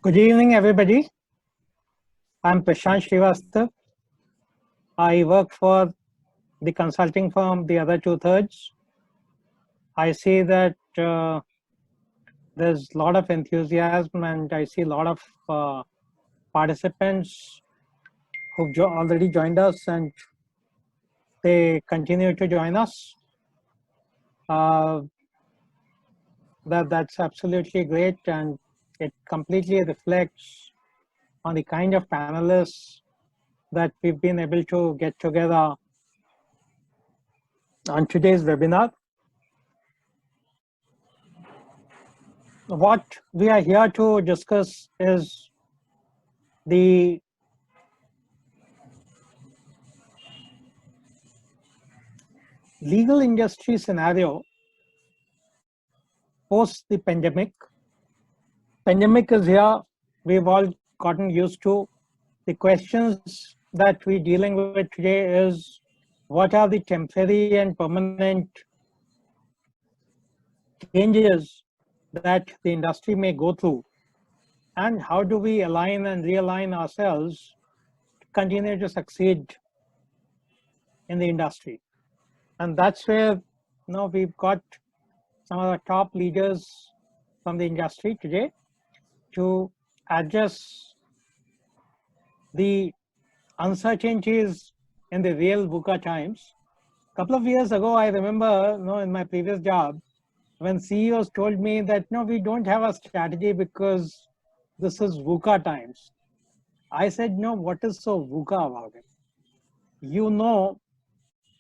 Good evening, everybody. I'm Prashant Srivastav. I work for the consulting firm, The Other Two Thirds. I see that there's a lot of enthusiasm, and I see a lot of participants who've already joined us, and they continue to join us. That's absolutely great, and it completely reflects on the kind of panelists that we've been able to get together on today's webinar. What we are here to discuss is the legal industry scenario post the pandemic. Pandemic is here. We've all gotten used to. The questions that we're dealing with today is what are the temporary and permanent changes that the industry may go through, and how do we align and realign ourselves to continue to succeed in the industry. And that's where we've got some of the top leaders from the industry today to address the uncertainties in the real VUCA times. A couple of years ago, I remember in my previous job, when CEOs told me that no, we don't have a strategy because this is VUCA times. I said, no, what is so VUCA about it? You know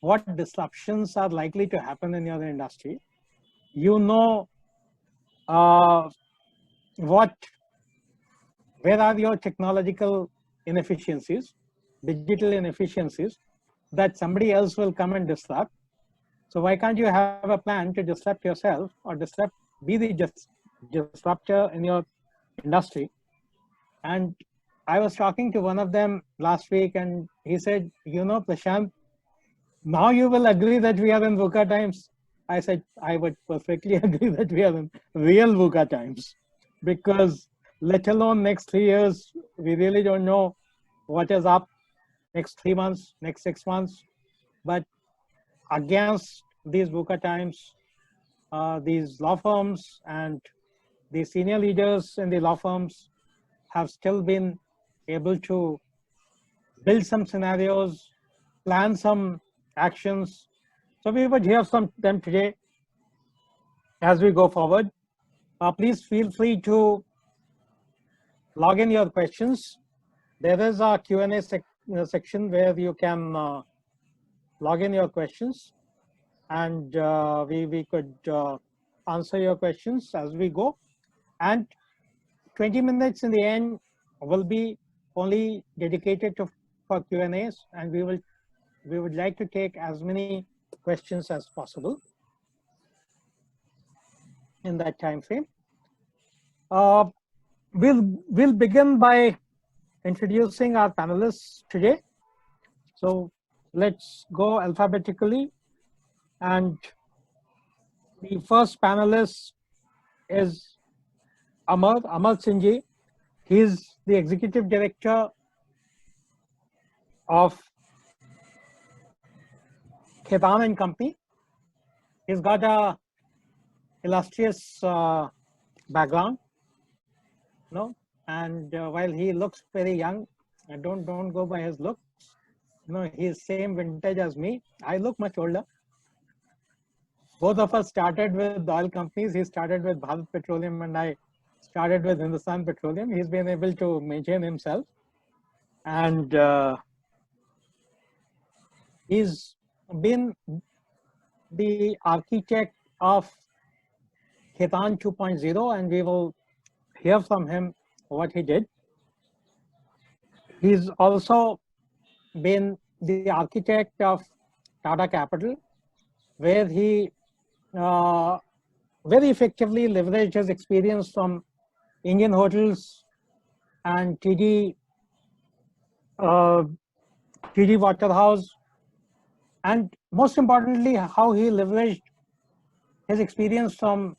what disruptions are likely to happen in your industry. You know where are your technological inefficiencies, digital inefficiencies that somebody else will come and disrupt. So why can't you have a plan to disrupt yourself or be the disruptor in your industry? And I was talking to one of them last week, and he said, Prashant, now you will agree that we are in VUCA times. I said, I would perfectly agree that we are in real VUCA times, because let alone next 3 years, we really don't know what is up next 3 months, next 6 months. But against these VUCA times, these law firms and the senior leaders in the law firms have still been able to build some scenarios, plan some actions. So we would hear from them today as we go forward. Please feel free to log in your questions. There is a Q&A section where you can log in your questions, and we could answer your questions as we go. And 20 minutes in the end will be only dedicated for Q&As, and we would like to take as many questions as possible in that time frame. We'll begin by introducing our panelists today. So let's go alphabetically. And the first panelist is Amar Singhji. He's the Executive Director of Khaitan & Company. He's got a illustrious background, and while he looks very young, don't go by his looks. He's same vintage as me. I look much older. Both of us started with oil companies. He started with Bharat Petroleum, and I started with Hindustan Petroleum. He's been able to maintain himself, and he's been the architect of Khaitan 2.0, and we will hear from him what he did. He's also been the architect of Tata Capital, where he very effectively leveraged his experience from Indian Hotels and TD Waterhouse, and most importantly, how he leveraged his experience from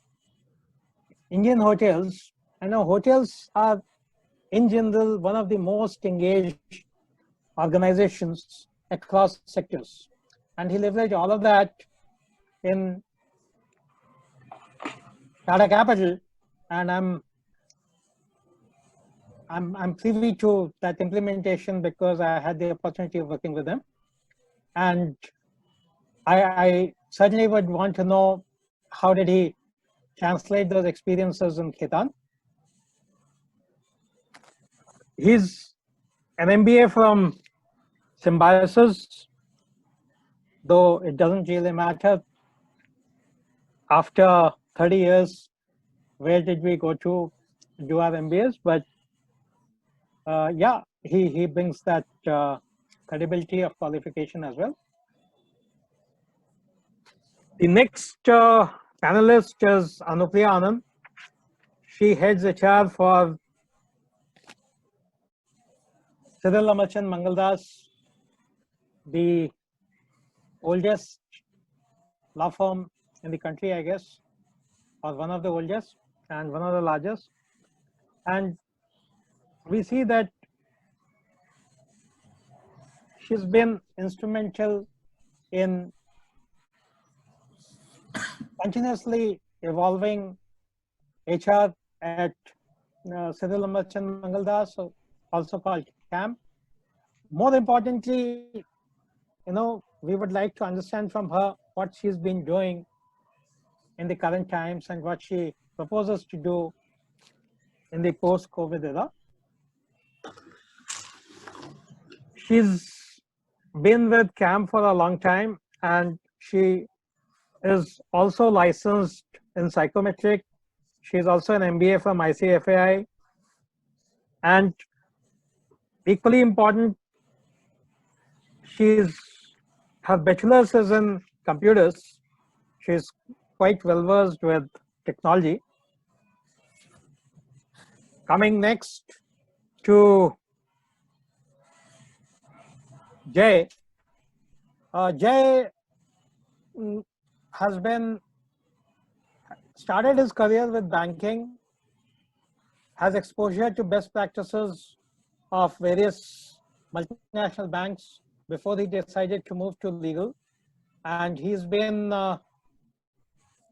Indian hotels. I know hotels are in general, one of the most engaged organizations across sectors. And he leveraged all of that in Tata Capital, and I'm privy to that implementation because I had the opportunity of working with him. And I certainly would want to know, how did he translate those experiences in Khitan? He's an MBA from Symbiosis, though it doesn't really matter. After 30 years, where did we go to do our MBAs? But yeah, he brings that credibility of qualification as well. The next panelist is Anupriya Anand. She heads HR for Cyril Amarchand Mangaldas, the oldest law firm in the country, I guess, or one of the oldest and one of the largest. And we see that she's been instrumental in continuously evolving HR at Cyril Amarchand Mangaldas, also called CAM. More importantly, we would like to understand from her what she's been doing in the current times and what she proposes to do in the post-COVID era. She's been with CAM for a long time, and she is also licensed in psychometric. She's also an MBA from ICFAI. And equally important, her bachelor's is in computers. She's quite well versed with technology. Coming next to Jay. Jay has started his career with banking, has exposure to best practices of various multinational banks before he decided to move to legal. And he's been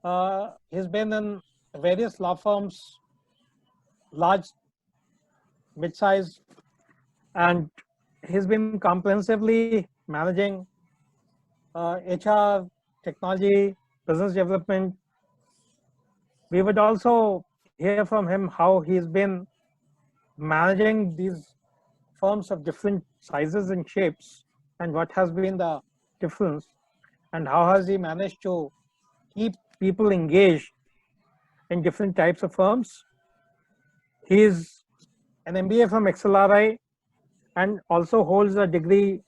in various law firms, large, mid-size, and he's been comprehensively managing HR, technology, business development. We would also hear from him how he's been managing these firms of different sizes and shapes, and what has been the difference, and how has he managed to keep people engaged in different types of firms. He's an MBA from XLRI and also holds a degree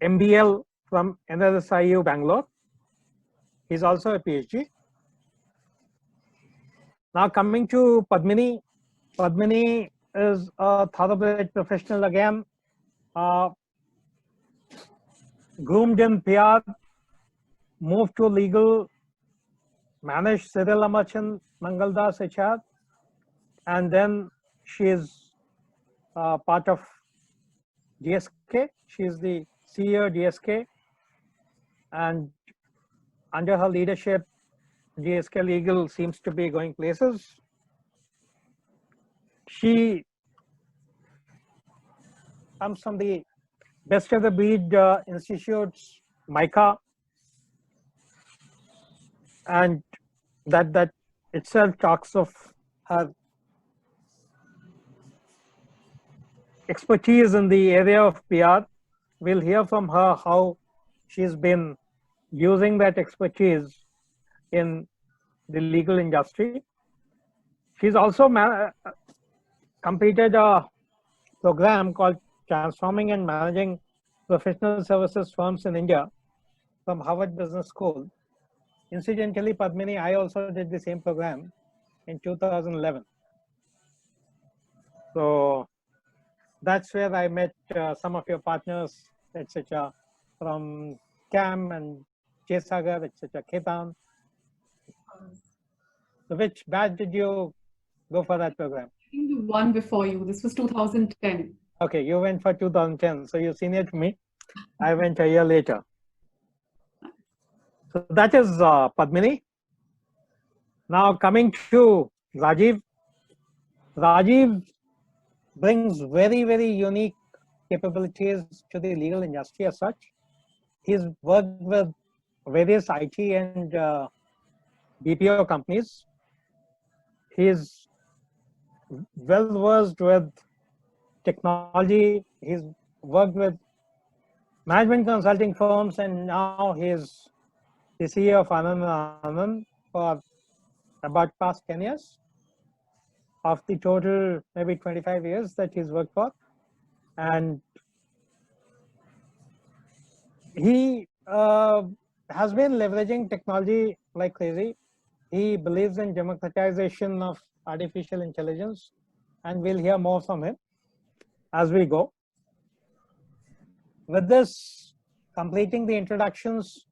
MBL from NRSIU Bangalore. He's also a PhD. Now coming to Padmini. Padmini is a thoroughbred professional again, groomed in PR, moved to legal, managed Cyril Amarchand Mangaldas HR, and then she is part of GSK. She is the CEO of GSK, and under her leadership, GSK Legal seems to be going places. She comes from the best of the breed institutes, MICA, and that itself talks of her expertise in the area of PR. We'll hear from her how she's been using that expertise in the legal industry. She's also completed a program called Transforming and Managing Professional Services Firms in India from Harvard Business School. Incidentally, Padmini, I also did the same program in 2011. So that's where I met some of your partners, etc., from CAM and Jaysagar, etc., Khitan. So which batch did you go for that program? In the one before you. This was 2010. Okay, you went for 2010, so you're senior to me. I went a year later. So that is Padmini. Now coming to Rajiv. Rajiv brings very, very unique capabilities to the legal industry as such. He's worked with various IT and BPO companies. He's well versed with technology. He's worked with management consulting firms, and now he's the CEO of Anand for about past 10 years. Of the total, maybe 25 years that he's worked for. And he has been leveraging technology like crazy. He believes in democratization of artificial intelligence, and we'll hear more from him as we go. With this, completing the introductions,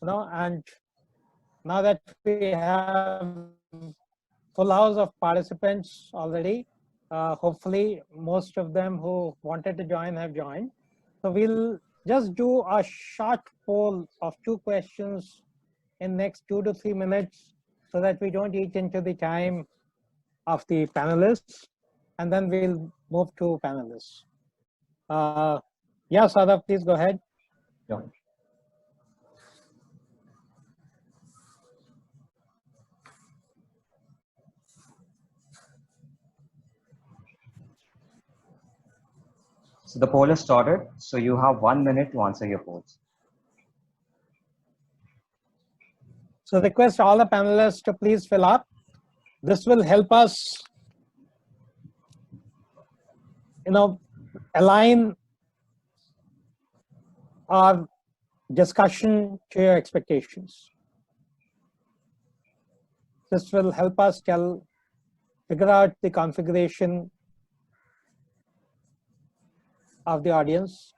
and now that we have full house of participants already, hopefully most of them who wanted to join have joined. So we'll just do a short poll of 2 questions in next 2 to 3 minutes so that we don't eat into the time of the panelists, and then we'll move to panelists. Yeah, Sadaf, please go ahead. Yeah. So the poll has started, so you have 1 minute to answer your polls. So request all the panelists to please fill up. This will help us, align our discussion to your expectations. This will help us figure out the configuration of the audience.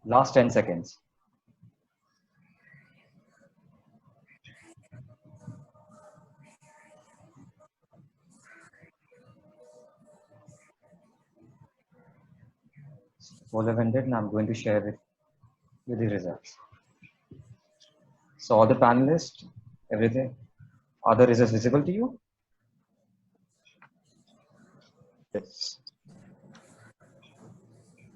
Last 10 seconds. Poll have ended, and I'm going to share with you the results. So all the panelists, everything, are the results visible to you? Yes.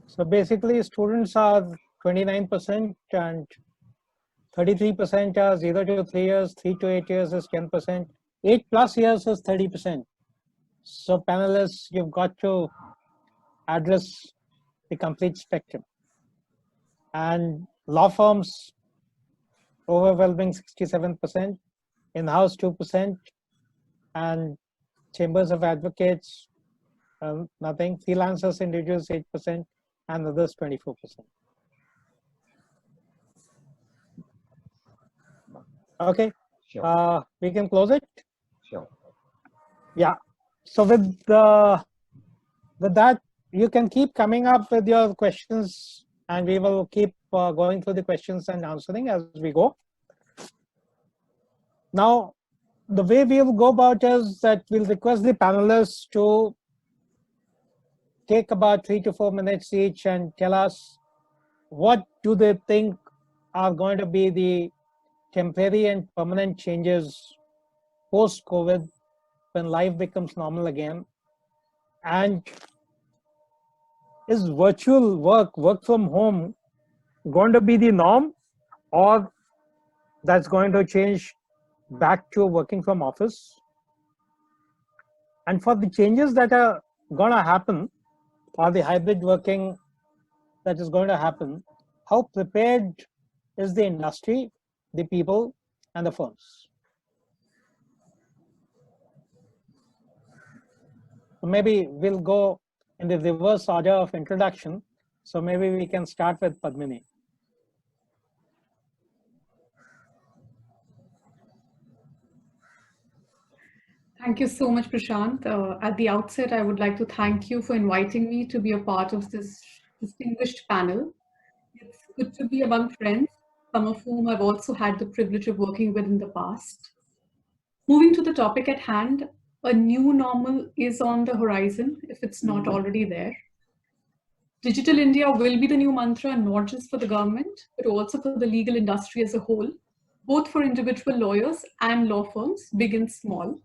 So basically, students are 29% and 33% are 0 to 3 years, 3 to 8 years is 10%, 8+ years is 30%. So panelists, you've got to address the complete spectrum. And law firms, overwhelming 67%, in-house 2%, and chambers of advocates, nothing, freelancers, individuals 8%, and others 24%. Okay, Sure. we can close it. Sure. Yeah. So with that, you can keep coming up with your questions, and we will keep going through the questions and answering as we go. Now, the way we will go about is that we'll request the panelists to take about 3 to 4 minutes each and tell us what do they think are going to be the temporary and permanent changes post-COVID when life becomes normal again. And is virtual work from home, going to be the norm, or that's going to change back to working from office? And for the changes that are going to happen, or the hybrid working that is going to happen, how prepared is the industry, the people, and the firms? So maybe we'll go in the reverse order of introduction. So maybe we can start with Padmini. Thank you so much, Prashant. At the outset, I would like to thank you for inviting me to be a part of this distinguished panel. It's good to be among friends, some of whom I've also had the privilege of working with in the past. Moving to the topic at hand, a new normal is on the horizon if it's not already there. Digital India will be the new mantra, not just for the government, but also for the legal industry as a whole, both for individual lawyers and law firms, big and small.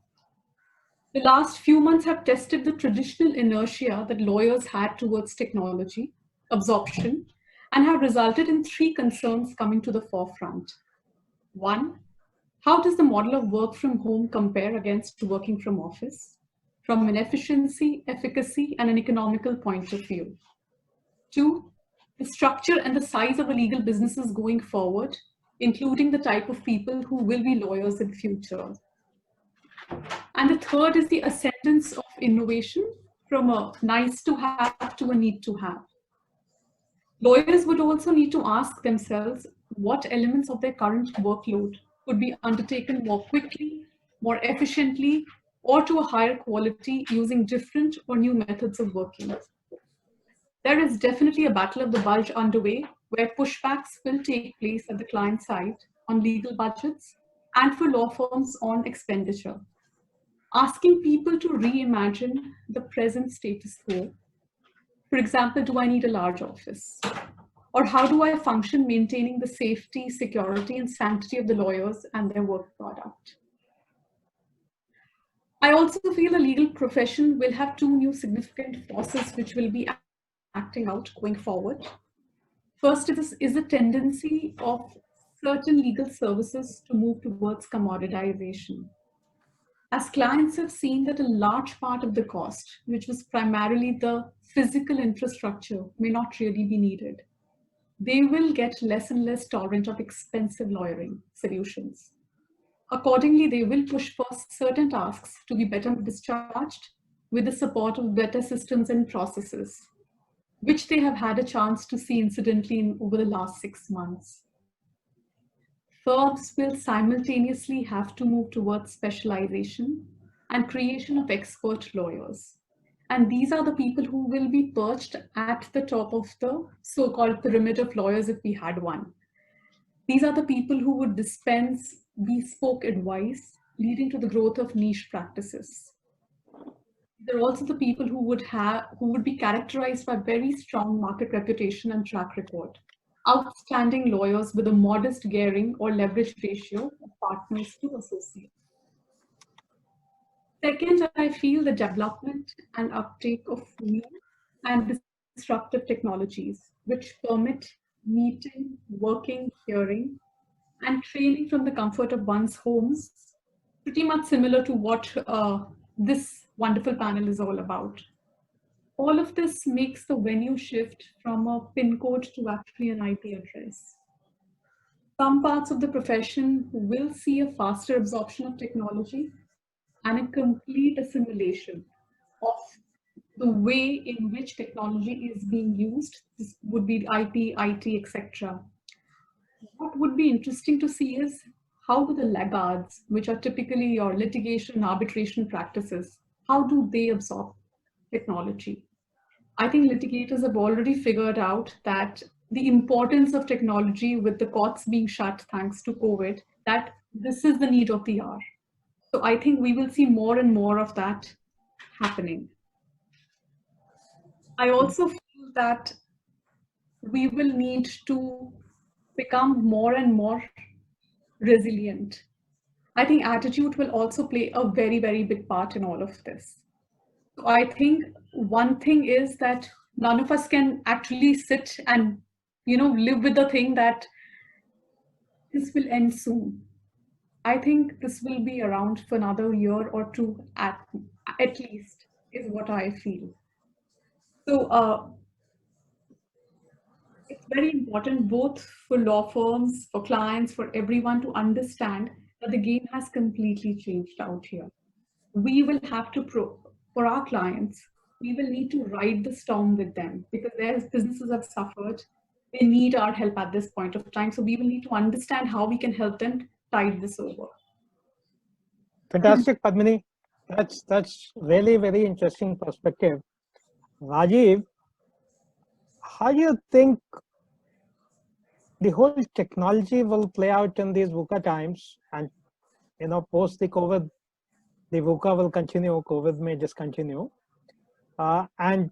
The last few months have tested the traditional inertia that lawyers had towards technology, absorption, and have resulted in three concerns coming to the forefront. One, how does the model of work from home compare against working from office, from an efficiency, efficacy, and an economical point of view? Two, the structure and the size of the legal businesses going forward, including the type of people who will be lawyers in future. And the third is the ascendance of innovation from a nice to have to a need to have. Lawyers would also need to ask themselves what elements of their current workload could be undertaken more quickly, more efficiently, or to a higher quality using different or new methods of working. There is definitely a battle of the bulge underway where pushbacks will take place at the client side on legal budgets and for law firms on expenditure. Asking people to reimagine the present status quo. For example, do I need a large office? Or how do I function maintaining the safety, security, and sanctity of the lawyers and their work product? I also feel the legal profession will have two new significant forces which will be acting out going forward. First is a tendency of certain legal services to move towards commoditization. As clients have seen that a large part of the cost, which was primarily the physical infrastructure, may not really be needed, they will get less and less tolerant of expensive lawyering solutions. Accordingly, they will push for certain tasks to be better discharged with the support of better systems and processes, which they have had a chance to see incidentally over the last 6 months. Firms will simultaneously have to move towards specialization and creation of expert lawyers. And these are the people who will be perched at the top of the so-called pyramid of lawyers if we had one. These are the people who would dispense bespoke advice, leading to the growth of niche practices. They're also the people who would be characterized by very strong market reputation and track record. Outstanding lawyers with a modest gearing or leverage ratio of partners to associates. Second, I feel the development and uptake of new and disruptive technologies, which permit meeting, working, hearing, and training from the comfort of one's homes, pretty much similar to what this wonderful panel is all about. All of this makes the venue shift from a PIN code to actually an IP address. Some parts of the profession will see a faster absorption of technology and a complete assimilation of the way in which technology is being used. This would be IP, IT, etc. What would be interesting to see is how do the laggards, which are typically your litigation and arbitration practices, how do they absorb technology? I think litigators have already figured out that the importance of technology with the courts being shut thanks to COVID, that this is the need of the hour. So I think we will see more and more of that happening. I also feel that we will need to become more and more resilient. I think attitude will also play a very, very big part in all of this. So I think one thing is that none of us can actually sit and, live with the thing that this will end soon. I think this will be around for another year or two at least, is what I feel. So it's very important both for law firms, for clients, for everyone to understand that the game has completely changed out here. We will have to, for our clients, we will need to ride the storm with them because their businesses have suffered. They need our help at this point of time. So we will need to understand how we can help them tide this over. Fantastic, Padmini. That's really very interesting perspective. Rajiv, how do you think the whole technology will play out in these VUCA times? And, post the COVID, the VUCA will continue, COVID may discontinue. And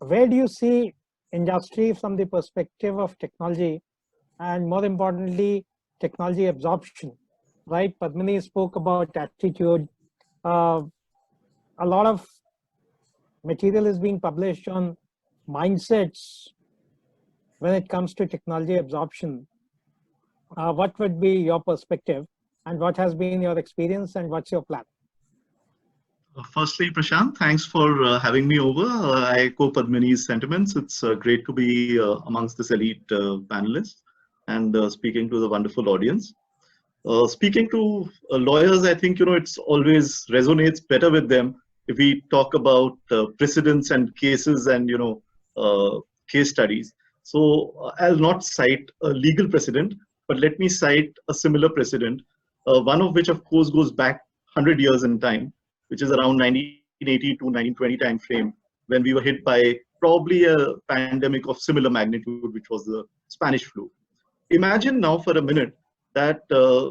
where do you see industry from the perspective of technology, and more importantly, technology absorption, right? Padmini spoke about attitude. A lot of material is being published on mindsets when it comes to technology absorption. What would be your perspective, and what has been your experience, and what's your plan? Firstly, Prashant, thanks for having me over. I echo Padmini's sentiments. It's great to be amongst this elite panelists and speaking to the wonderful audience. Speaking to lawyers, I think, it's always resonates better with them if we talk about precedents and cases and, case studies. So I'll not cite a legal precedent, but let me cite a similar precedent, one of which, of course, goes back 100 years in time, which is around 1980 to 1920 time frame, when we were hit by probably a pandemic of similar magnitude, which was the Spanish flu. Imagine now for a minute that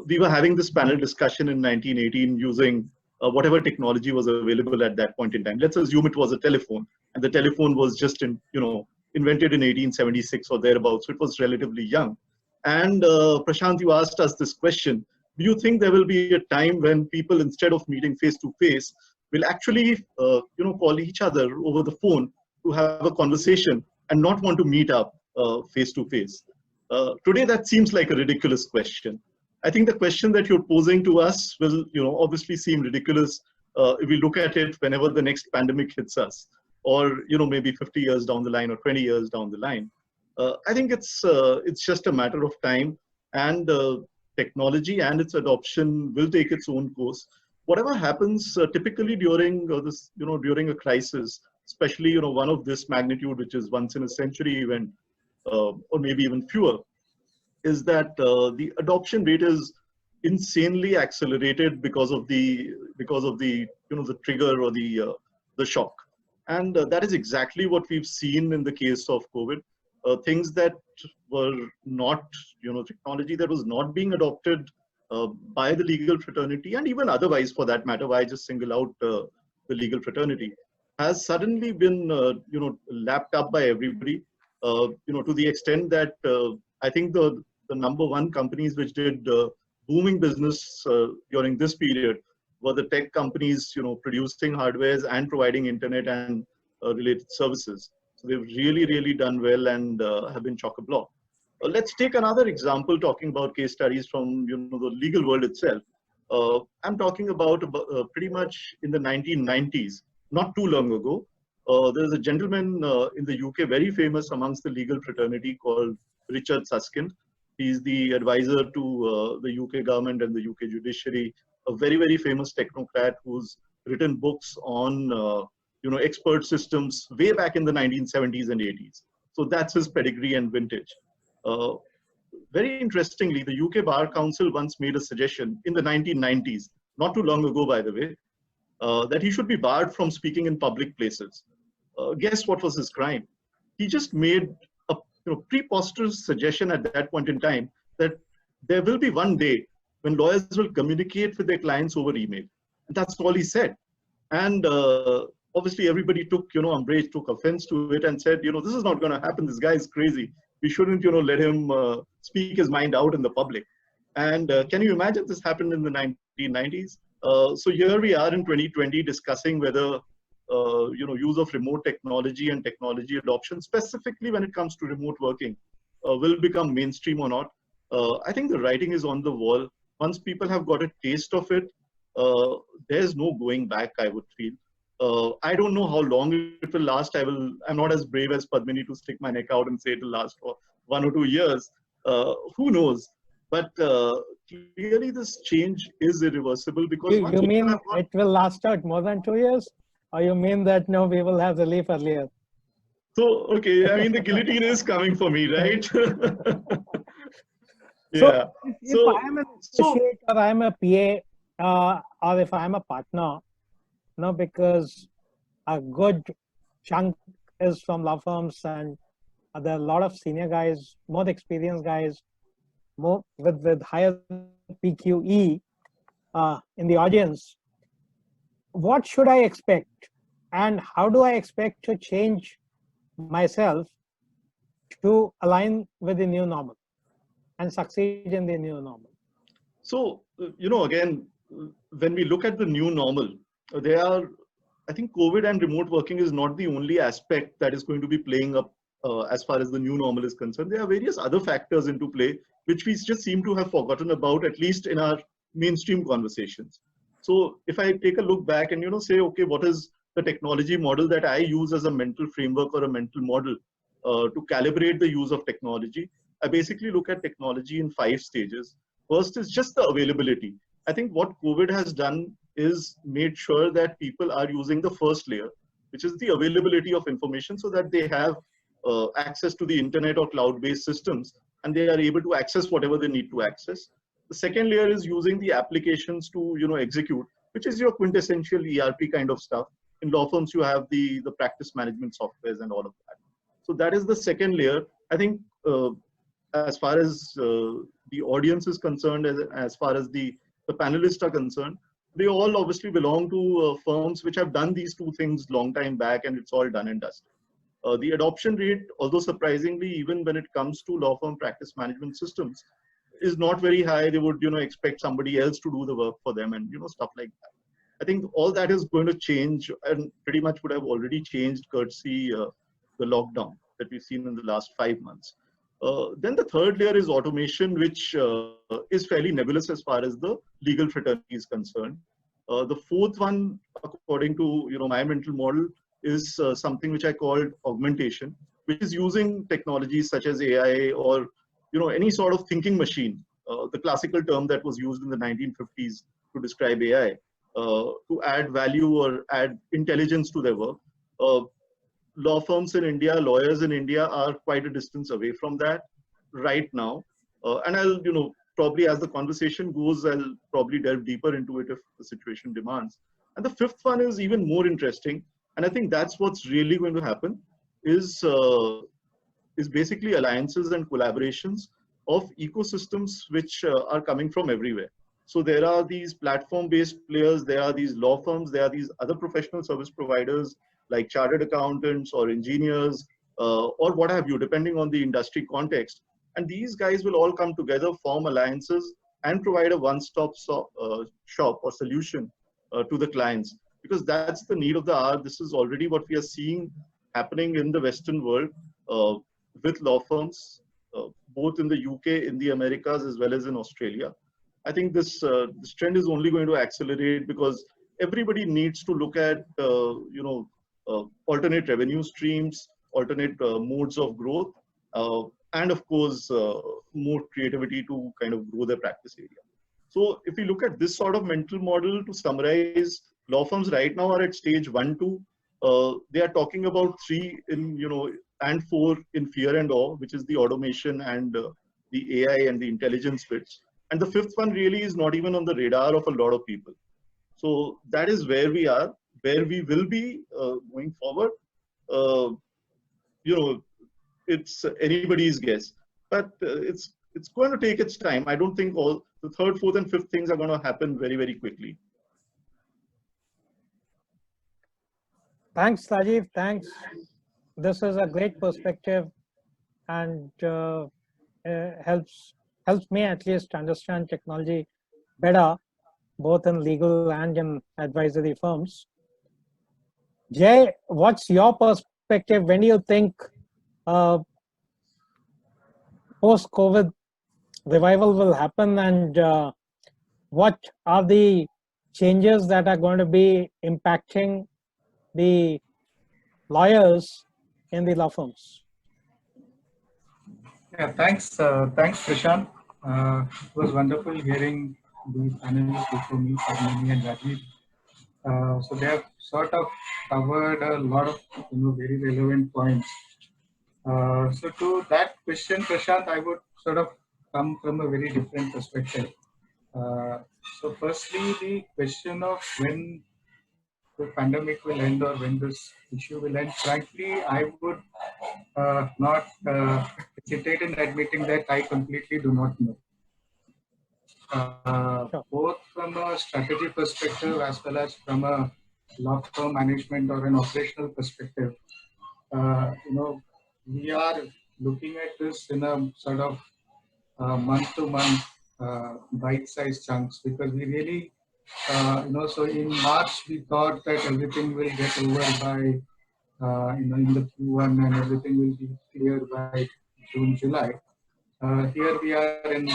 we were having this panel discussion in 1918 using whatever technology was available at that point in time. Let's assume it was a telephone, and the telephone was just invented in 1876 or thereabouts, so it was relatively young. And Prashant, you asked us this question: do you think there will be a time when people, instead of meeting face to face, will actually call each other over the phone to have a conversation and not want to meet up face to face? Today, that seems like a ridiculous question. I think the question that you're posing to us will, obviously seem ridiculous if we look at it whenever the next pandemic hits us, or maybe 50 years down the line or 20 years down the line. I think it's just a matter of time, and technology and its adoption will take its own course. Whatever happens typically during this, during a crisis, especially one of this magnitude, which is once in a century event, or maybe even fewer, is that the adoption rate is insanely accelerated because of the the trigger or the shock, and that is exactly what we've seen in the case of COVID. Things that were not, technology that was not being adopted by the legal fraternity, and even otherwise for that matter, why just single out the legal fraternity, has suddenly been, lapped up by everybody, to the extent that I think the number one companies which did booming business during this period were the tech companies, producing hardwares and providing internet and related services. So they've really, really done well and have been chock-a-block. Let's take another example, talking about case studies from the legal world itself. I'm talking about pretty much in the 1990s, not too long ago. There's a gentleman in the UK, very famous amongst the legal fraternity, called Richard Susskind. He's the advisor to the UK government and the UK judiciary, a very, very famous technocrat who's written books on expert systems way back in the 1970s and 80s. So that's his pedigree and vintage. Very interestingly, the UK Bar Council once made a suggestion in the 1990s, not too long ago, by the way, that he should be barred from speaking in public places. Guess what was his crime? He just made a preposterous suggestion at that point in time that there will be one day when lawyers will communicate with their clients over email. And that's all he said. And obviously everybody took, umbrage, took offense to it and said, this is not going to happen. This guy is crazy. We shouldn't, let him speak his mind out in the public. And can you imagine this happened in the 1990s? So here we are in 2020 discussing whether, use of remote technology and technology adoption, specifically when it comes to remote working, will become mainstream or not. I think the writing is on the wall. Once people have got a taste of it, there's no going back, I would feel. I don't know how long it will last. I'm not as brave as Padmini to stick my neck out and say it will last for 1 or 2 years. Who knows? But clearly this change is irreversible, because you mean it will last out more than 2 years? Or you mean that no, we will have relief earlier? So, okay, I mean, the guillotine is coming for me, right? Yeah. If I'm an associate or I'm a PA, or if I'm a partner, because a good chunk is from law firms and there are a lot of senior guys, more experienced guys, more with higher PQE in the audience. What should I expect, and how do I expect to change myself to align with the new normal and succeed in the new normal? So, again, when we look at the new normal, I think COVID and remote working is not the only aspect that is going to be playing up as far as the new normal is concerned. There are various other factors into play, which we just seem to have forgotten about, at least in our mainstream conversations. So if I take a look back and, say, okay, what is the technology model that I use as a mental framework or a mental model to calibrate the use of technology? I basically look at technology in 5 stages. First is just the availability. I think what COVID has done is made sure that people are using the first layer, which is the availability of information, so that they have access to the internet or cloud-based systems, and they are able to access whatever they need to access. The second layer is using the applications to execute, which is your quintessential ERP kind of stuff. In law firms, you have the practice management softwares and all of that. So that is the second layer. I think as far as the audience is concerned, as far as the panelists are concerned, they all obviously belong to firms which have done these 2 things long time back, and it's all done and dusted. The adoption rate, although surprisingly, even when it comes to law firm practice management systems, is not very high. They would, expect somebody else to do the work for them, and stuff like that. I think all that is going to change, and pretty much would have already changed courtesy the lockdown that we've seen in the last 5 months. Then the third layer is automation, which is fairly nebulous as far as the legal fraternity is concerned. The fourth one, according to my mental model, is something which I called augmentation, which is using technologies such as AI or any sort of thinking machine, the classical term that was used in the 1950s to describe AI, to add value or add intelligence to their work. Law firms in India, lawyers in India are quite a distance away from that right now. And I'll, probably as the conversation goes, I'll probably delve deeper into it if the situation demands. And the fifth one is even more interesting. And I think that's what's really going to happen is basically alliances and collaborations of ecosystems which are coming from everywhere. So there are these platform-based players, there are these law firms, there are these other professional service providers like chartered accountants or engineers or what have you, depending on the industry context. And these guys will all come together, form alliances, and provide a one-stop shop or solution to the clients. Because that's the need of the hour. This is already what we are seeing happening in the Western world with law firms, both in the UK, in the Americas, as well as in Australia. I think this trend is only going to accelerate because everybody needs to look at alternate revenue streams, alternate modes of growth, and of course, more creativity to kind of grow their practice area. So if we look at this sort of mental model, to summarize, law firms right now are at stage 1, 2. They are talking about 3 in, and 4 in fear and awe, which is the automation and the AI and the intelligence bits. And the 5th one really is not even on the radar of a lot of people. So that is where we are, where we will be going forward. It's anybody's guess, but it's going to take its time. I don't think all the 3rd, 4th, and 5th things are going to happen very, very quickly. Thanks, Rajiv. Thanks. This is a great perspective, and helps me at least understand technology better, both in legal and in advisory firms. Jay, what's your perspective? When do you think post-COVID revival will happen, and what are the changes that are going to be impacting the lawyers in the law firms? Yeah, thanks, Prashant. It was wonderful hearing the panelists before me, Padmini and Rajiv. So they have sort of covered a lot of very relevant points. So to that question, Prashant, I would sort of come from a very different perspective. So firstly, the question of when the pandemic will end or when this issue will end, frankly, I would not hesitate in admitting that I completely do not know. Sure. Both from a strategy perspective as well as from a law firm management or an operational perspective, we are looking at this in a sort of month-to-month bite-sized chunks, because we really, so in March we thought that everything will get over by, in the Q1 and everything will be clear by June, July. Here we are in,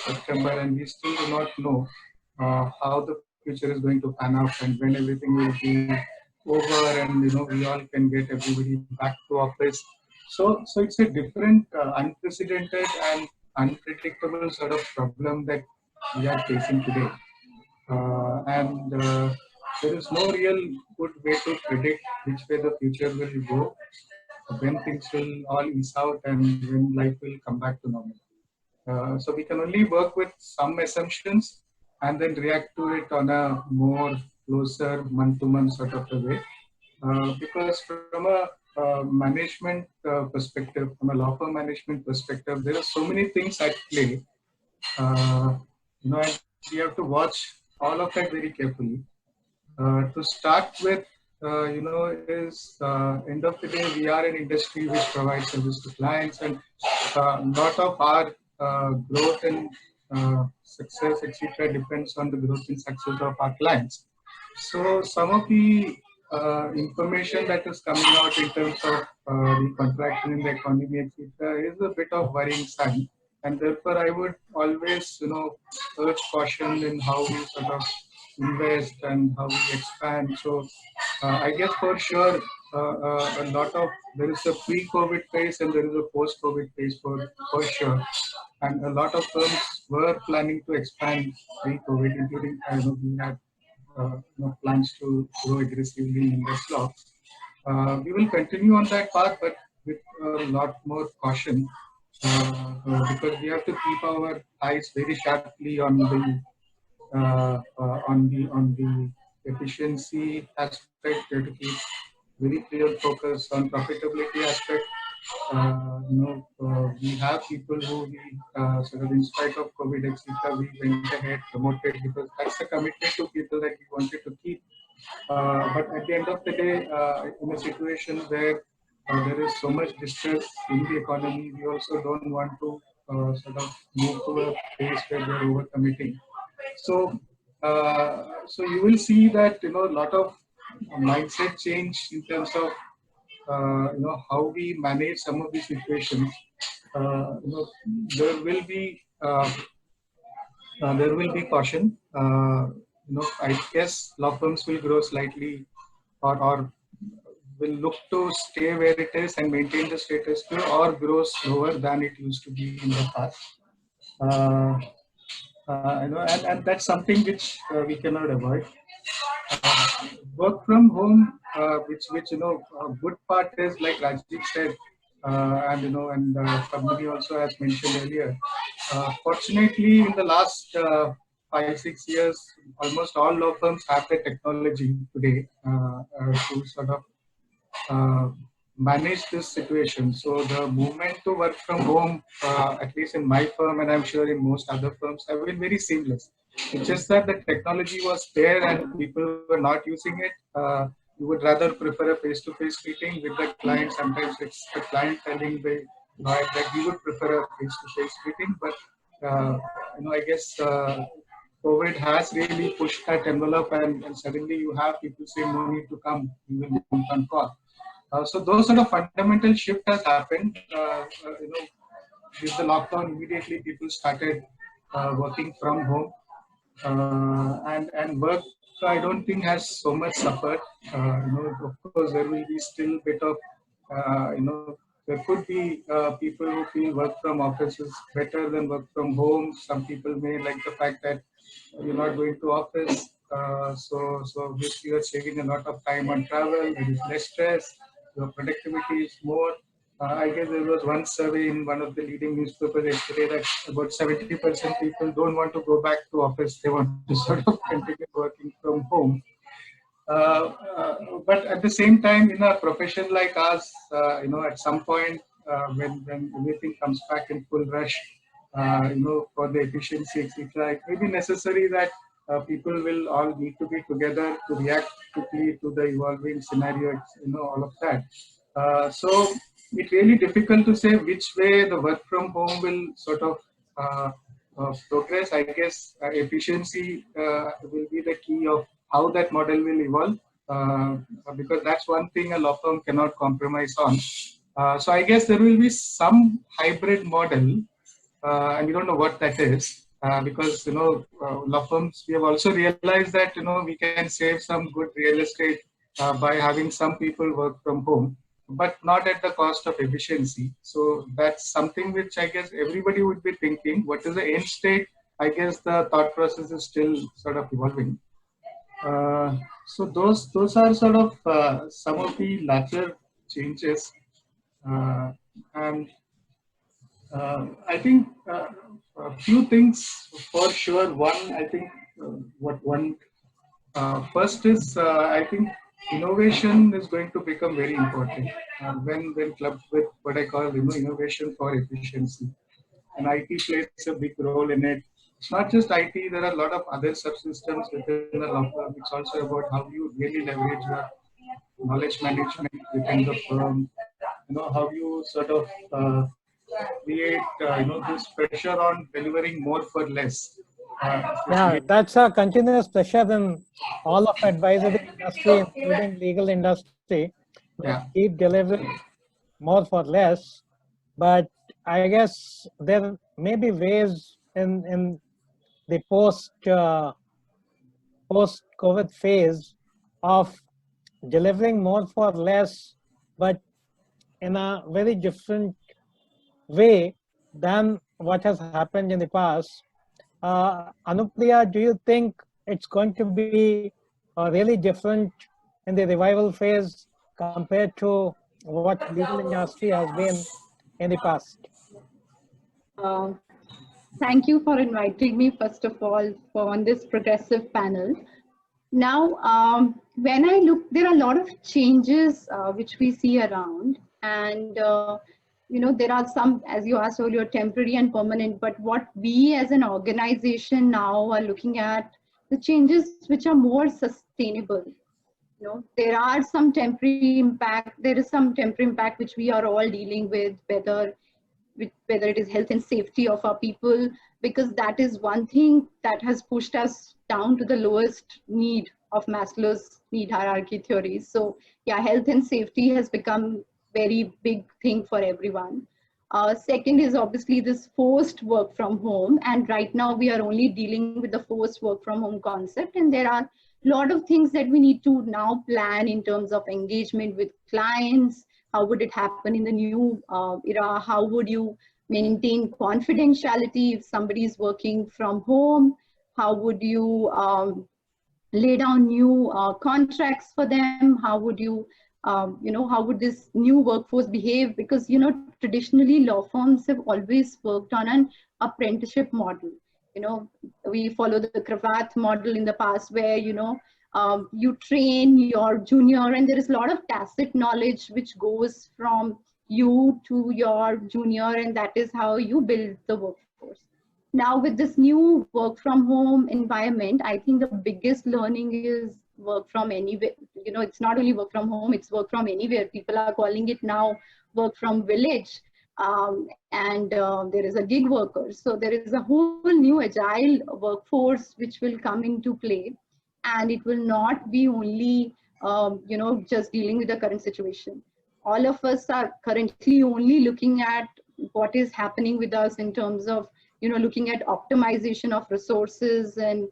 September, and we still do not know how the future is going to pan out and when everything will be over, and we all can get everybody back to office. So it's a different, unprecedented and unpredictable sort of problem that we are facing today, and there is no real good way to predict which way the future will go, when things will all ease out, and when life will come back to normal. So we can only work with some assumptions and then react to it on a more closer month-to-month sort of a way. Because from a management perspective, from a law firm management perspective, there are so many things at play. And we have to watch all of that very carefully. To start with, is end of the day, we are an industry which provides service to clients, and a lot of our growth and success, etc., depends on the growth and success of our clients. So some of the information that is coming out in terms of the contraction in the economy, etc., is a bit of worrying sign, and therefore I would always, urge caution in how we sort of invest and how we expand. So I guess for sure, a lot of, there is a pre-COVID phase and there is a post-COVID phase for sure. And a lot of firms were planning to expand pre-COVID, including, we had plans to grow aggressively in this law. We will continue on that path, but with a lot more caution, because we have to keep our eyes very sharply on the efficiency aspect. We have to keep very clear focus on profitability aspect. We have people who we sort of, in spite of COVID, etc., we went ahead, promoted, because that's a commitment to people that we wanted to keep. But at the end of the day, in a situation where there is so much distress in the economy, we also don't want to sort of move to a place where we're overcommitting. So, so you will see that, a lot of mindset change in terms of how we manage some of these situations. There will be caution. I guess law firms will grow slightly, or will look to stay where it is and maintain the status quo, or grow slower than it used to be in the past. And that's something which we cannot avoid. Work from home, which a good part is, like Rajiv said, and Padmini also has mentioned earlier. Fortunately, in the last 5-6 years, almost all law firms have the technology today to sort of manage this situation. So the movement to work from home, at least in my firm, and I'm sure in most other firms, have been very seamless. It's just that the technology was there and people were not using it. You would rather prefer a face-to-face meeting with the client. Sometimes it's the client telling the lawyer that we would prefer a face-to-face meeting. But I guess COVID has really pushed that envelope, and suddenly you have people saying no need to come, we will move on call. So those sort of fundamental shift has happened. With the lockdown, immediately people started working from home, and work, I don't think, has so much suffered. Of course, there will be still a bit of, there could be people who feel work from office is better than work from home. Some people may like the fact that you're not going to office, so obviously you're saving a lot of time on travel. There is less stress. Your productivity is more. I guess there was one survey in one of the leading newspapers yesterday that about 70% people don't want to go back to office. They want to sort of continue working from home. But at the same time, in a profession like us, at some point when everything comes back in full rush, for the efficiency, etc., it may be necessary that people will all need to be together to react quickly to the evolving scenario, all of that. So it's really difficult to say which way the work from home will sort of progress. I guess efficiency will be the key of how that model will evolve, because that's one thing a law firm cannot compromise on. So I guess there will be some hybrid model, and we don't know what that is, because law firms, we have also realized that we can save some good real estate by having some people work from home, but not at the cost of efficiency. So that's something which I guess everybody would be thinking. What is the end state? I guess the thought process is still sort of evolving. So those are sort of some of the larger changes, and I think a few things for sure. One, I think first is I think innovation is going to become very important when clubbed with what I call innovation for efficiency, and IT plays a big role in it. It's not just IT. There are a lot of other subsystems within the law firm. It's also about how you really leverage your knowledge management within the firm. How you sort of create this pressure on delivering more for less. Yeah, that's a continuous pressure in all of advisory industry, including legal industry. Yeah. Keep delivering more for less, but I guess there may be ways in the post-COVID phase of delivering more for less, but in a very different way than what has happened in the past. Anupriya, do you think it's going to be really different in the revival phase compared to what legal industry has been in the past? Thank you for inviting me, first of all, on this progressive panel. Now, when I look, there are a lot of changes which we see around, and there are some, as you asked earlier, temporary and permanent, but what we as an organization now are looking at, the changes which are more sustainable. There are some temporary impact, there is some temporary impact which we are all dealing with, whether it is health and safety of our people, because that is one thing that has pushed us down to the lowest need of Maslow's need hierarchy theories. So yeah, health and safety has become very big thing for everyone. Second is obviously this forced work from home, and right now we are only dealing with the forced work from home concept, and there are a lot of things that we need to now plan in terms of engagement with clients. How would it happen in the new era? How would you maintain confidentiality if somebody is working from home? How would you lay down new contracts for them? How would you, how would this new workforce behave? Because, traditionally law firms have always worked on an apprenticeship model. We follow the Cravat model in the past where, you train your junior, and there is a lot of tacit knowledge which goes from you to your junior, and that is how you build the workforce. Now with this new work from home environment, I think the biggest learning is work from anywhere. It's not only work from home, it's work from anywhere. People are calling it now work from village. There is a gig worker. So there is a whole new agile workforce which will come into play. And it will not be only, just dealing with the current situation. All of us are currently only looking at what is happening with us in terms of, looking at optimization of resources and,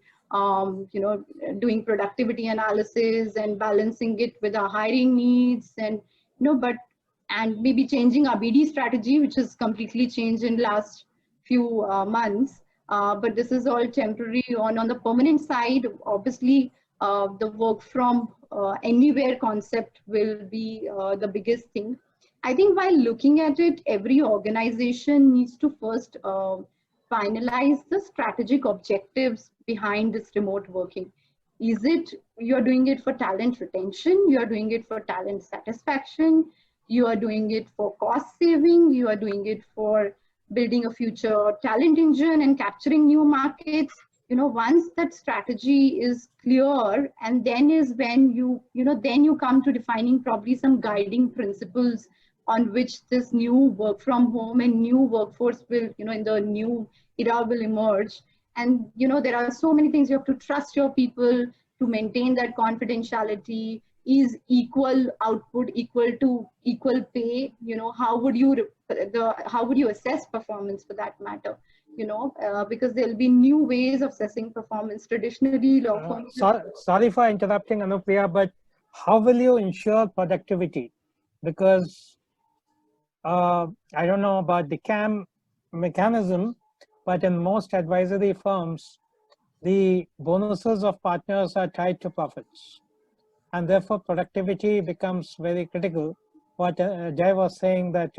doing productivity analysis and balancing it with our hiring needs and, and maybe changing our BD strategy, which has completely changed in the last few months. But this is all temporary. On the permanent side, obviously, the work from anywhere concept will be the biggest thing. I think while looking at it, every organization needs to first finalize the strategic objectives behind this remote working. Is it you're doing it for talent retention, you're doing it for talent satisfaction, you are doing it for cost saving, you are doing it for building a future talent engine and capturing new markets? Once that strategy is clear, and then is when then you come to defining probably some guiding principles on which this new work from home and new workforce will, in the new era will emerge. And there are so many things. You have to trust your people to maintain that confidentiality. Is equal output equal to equal pay? How would you assess performance, for that matter? Because there'll be new ways of assessing performance. Traditionally, law firms. Sorry for interrupting, Anupriya, but how will you ensure productivity? Because I don't know about the CAM mechanism, but in most advisory firms, the bonuses of partners are tied to profits. And therefore, productivity becomes very critical. What Jay was saying, that,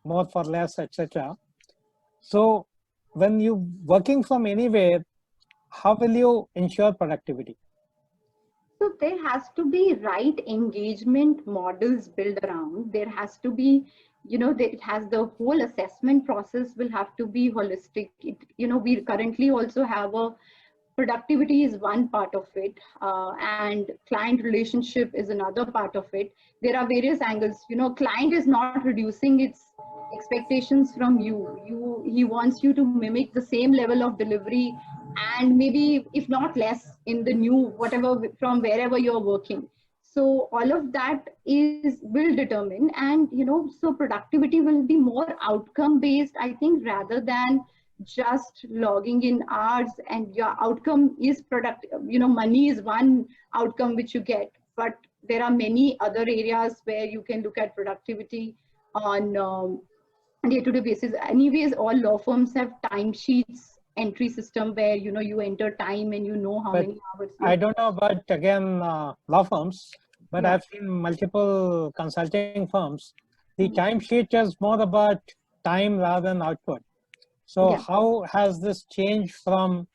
more for less, etc. So when you're working from anywhere, how will you ensure productivity? So there has to be right engagement models built around. There has to be, it has the whole assessment process will have to be holistic. We currently also have productivity is one part of it, and client relationship is another part of it. There are various angles. Client is not reducing its expectations from you. He wants you to mimic the same level of delivery, and maybe if not less, in the new whatever from wherever you're working. So all of that will determine, and so productivity will be more outcome based, I think, rather than just logging in hours. And your outcome is money is one outcome which you get, but there are many other areas where you can look at productivity on day-to-day basis. Anyways, all law firms have timesheets entry system where you enter time and how But many hours. I don't know about, again, law firms, but Yeah. I've seen multiple consulting firms. The timesheet is more about time rather than output. So Yeah. how has this changed from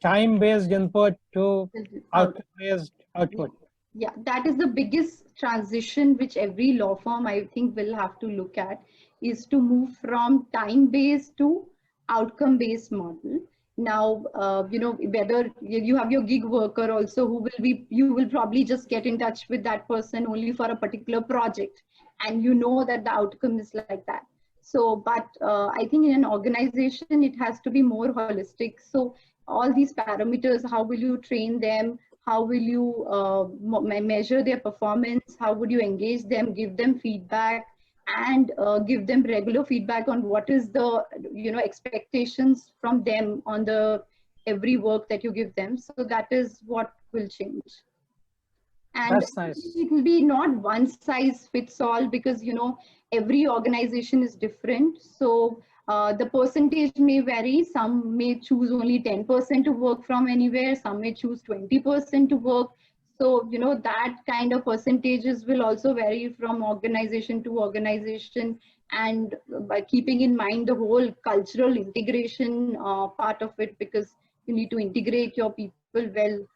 time-based input to output-based output? Yeah, that is the biggest transition which every law firm, I think, will have to look at, is to move from time-based to outcome-based model. Now, whether you have your gig worker also who you will probably just get in touch with that person only for a particular project, and that the outcome is like that. So, but I think in an organization, it has to be more holistic. So all these parameters, how will you train them? How will you measure their performance? How would you engage them, give them feedback, and give them regular feedback on what is the expectations from them on the every work that you give them? So that is what will change. And That's nice. It will be not one size fits all, because every organization is different. So the percentage may vary. Some may choose only 10% to work from anywhere. Some may choose 20% to work. So that kind of percentages will also vary from organization to organization. And by keeping in mind the whole cultural integration part of it, because you need to integrate your people well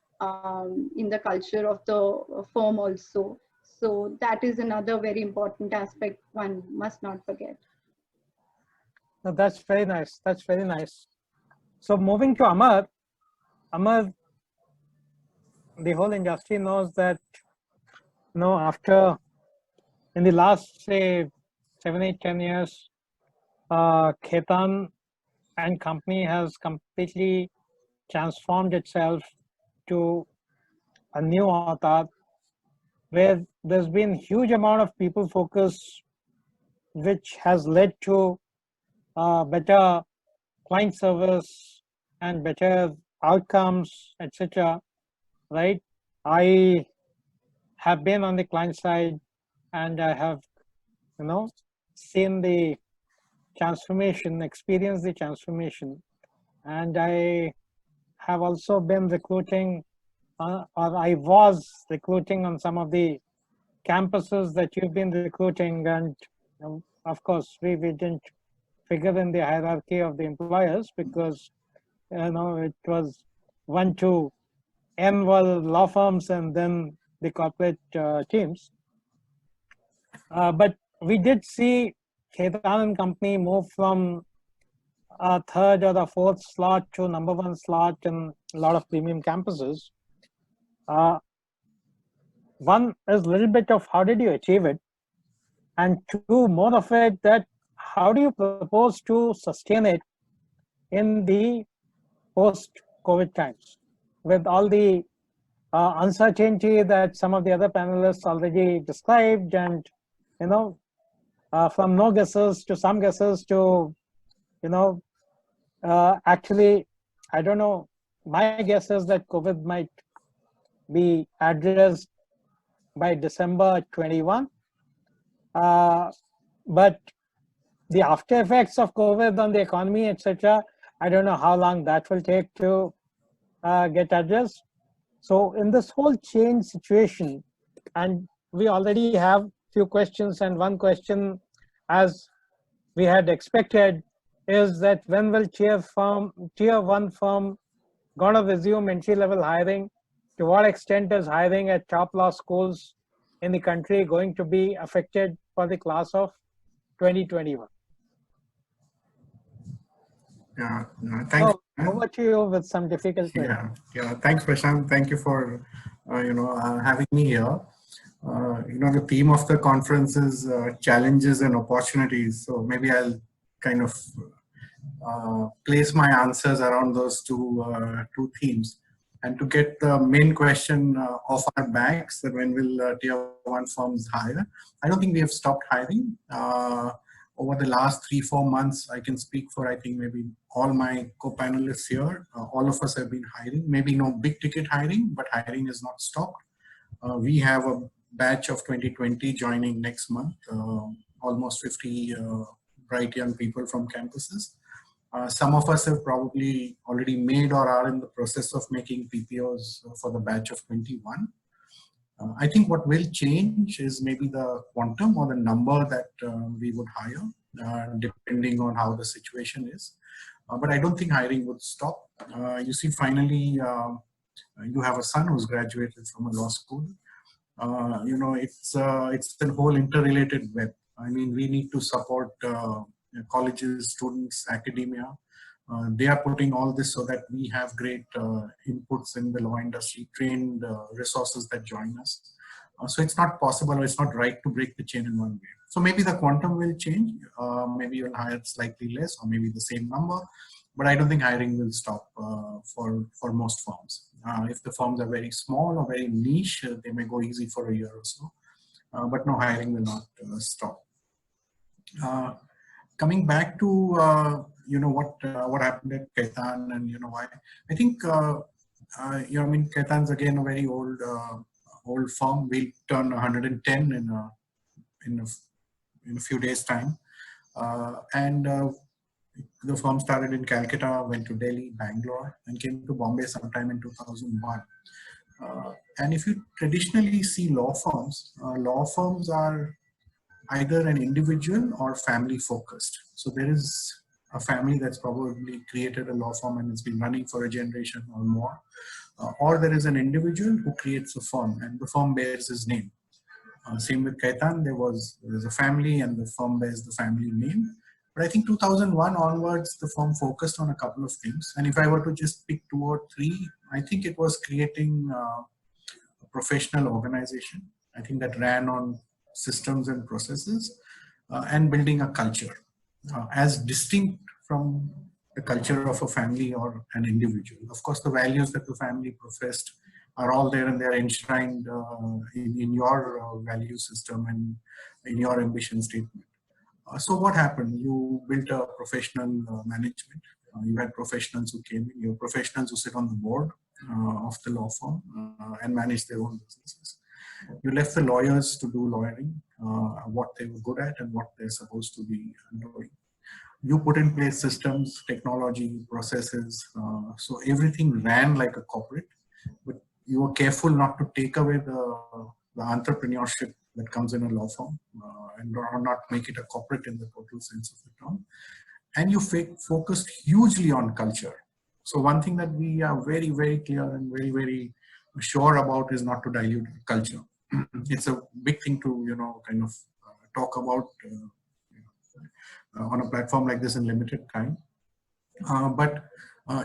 in the culture of the firm also. So that is another very important aspect one must not forget. No, that's very nice. That's very nice. So moving to Amar, the whole industry knows that, after in the last, say, 7, 8, 10 years, Khaitan and company has completely transformed itself to a new avatar, where there's been huge amount of people focus, which has led to better client service and better outcomes, etc. Right? I have been on the client side, and I have, seen the transformation, experienced the transformation, and I have also been recruiting, or I was recruiting on some of the campuses that you've been recruiting, and of course we didn't figure in the hierarchy of the employers, because it was 1 to N was law firms and then the corporate teams. But we did see Khaitan and Company move from a third or the fourth slot to number one slot in a lot of premium campuses. One is a little bit of how did you achieve it? And two, more of it, that how do you propose to sustain it in the post-COVID times with all the uncertainty that some of the other panelists already described, and from no guesses to some guesses to actually, I don't know, my guess is that COVID might be addressed by December 21. But the after effects of COVID on the economy, etc., I don't know how long that will take to get addressed. So in this whole change situation, and we already have few questions, and one question, as we had expected, is that when will tier one firm gonna resume entry-level hiring? To what extent is hiring at top law schools in the country going to be affected for the class of 2021? Yeah, thanks. So, over to you with some difficult questions. Yeah. Thanks, Prashant. Thank you for having me here. The theme of the conference is challenges and opportunities. So maybe I'll kind of place my answers around those two themes. And to get the main question off our backs, that when will tier one firms hire? I don't think we have stopped hiring. Over the last 3-4 months, I can speak for, I think, maybe all my co-panelists here. All of us have been hiring, maybe no big ticket hiring, but hiring has not stopped. We have a batch of 2020 joining next month, almost 50 bright young people from campuses. Some of us have probably already made or are in the process of making PPOs for the batch of 21. I think what will change is maybe the quantum or the number that we would hire, depending on how the situation is. But I don't think hiring would stop. You see, finally, you have a son who's graduated from a law school. It's a whole interrelated web. I mean, we need to support colleges, students, academia. They are putting all this so that we have great inputs in the law industry, trained resources that join us. So it's not possible, or it's not right to break the chain in one way. So maybe the quantum will change. Maybe you'll hire slightly less, or maybe the same number. But I don't think hiring will stop for most firms. If the firms are very small or very niche, they may go easy for a year or so. But no, hiring will not stop. Coming back to what happened at Khaitan and why, I think Khaitan's again a very old firm. We'll turn 110 in a few days time, and the firm started in Calcutta, went to Delhi, Bangalore, and came to Bombay sometime in 2001. And if you traditionally see law firms are either an individual or family focused. So there is a family that's probably created a law firm and it's been running for a generation or more. Or there is an individual who creates a firm and the firm bears his name. Same with Khaitan, there's a family and the firm bears the family name. But I think 2001 onwards, the firm focused on a couple of things. And if I were to just pick 2 or 3, I think it was creating a professional organization. I think that ran on systems and processes, and building a culture as distinct from the culture of a family or an individual. Of course, the values that the family professed are all there, and they're enshrined in your value system and in your ambition statement. So what happened? You built a professional management. You had professionals who came in. You have professionals who sit on the board of the law firm and manage their own businesses. You left the lawyers to do lawyering, what they were good at and what they're supposed to be doing. You put in place systems, technology, processes, so everything ran like a corporate, but you were careful not to take away the entrepreneurship that comes in a law firm and not make it a corporate in the total sense of the term. And you focused hugely on culture. So one thing that we are very, very clear and very, very sure about is not to dilute culture. It's a big thing to, kind of talk about on a platform like this in limited time. But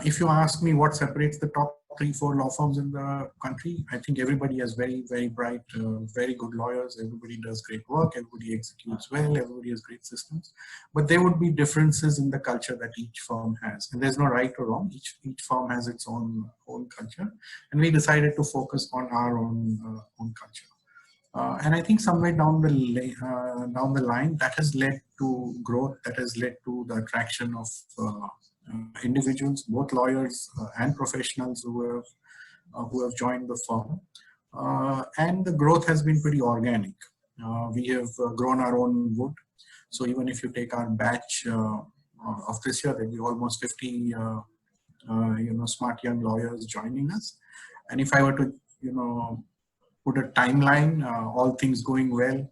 if you ask me what separates the top 3-4 law firms in the country, I think everybody has very, very bright, very good lawyers. Everybody does great work. Everybody executes well. Everybody has great systems. But there would be differences in the culture that each firm has. And there's no right or wrong. Each firm has its own culture. And we decided to focus on our own culture. And I think somewhere down the line, that has led to growth. That has led to the attraction of individuals, both lawyers and professionals who have joined the firm. And the growth has been pretty organic. We have grown our own wood. So even if you take our batch of this year, there'll be almost 50 smart young lawyers joining us. And if I were to put a timeline, all things going well,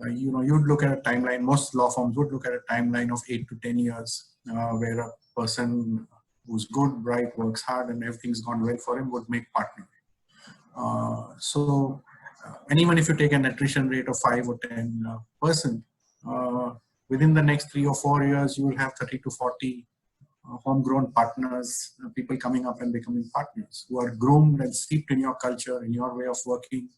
you'd look at a timeline. Most law firms would look at a timeline of 8 to 10 years, where a person who's good, bright, works hard, and everything's gone well for him would make partner. And even if you take an attrition rate of 5 or 10%, within the next 3 or 4 years, you will have 30 to 40 homegrown partners, people coming up and becoming partners who are groomed and steeped in your culture, in your way of working,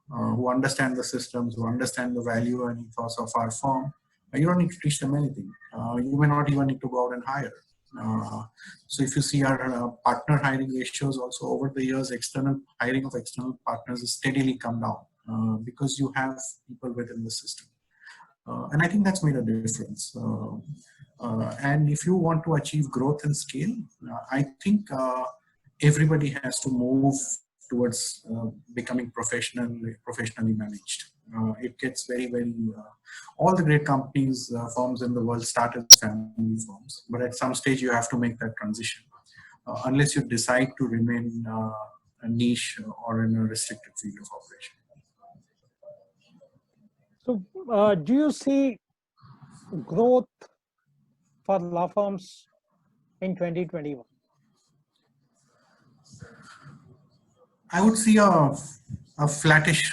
who understand the systems, who understand the value and ethos of our firm. You don't need to teach them anything. You may not even need to go out and hire. So if you see our partner hiring ratios also over the years, hiring of external partners has steadily come down because you have people within the system. And I think that's made a difference. And if you want to achieve growth and scale, I think everybody has to move towards becoming professionally managed. It gets very, very, all the great companies, firms in the world start as family firms, but at some stage you have to make that transition. Unless you decide to remain a niche or in a restricted field of operation. So do you see growth for law firms in 2021? I would see a flattish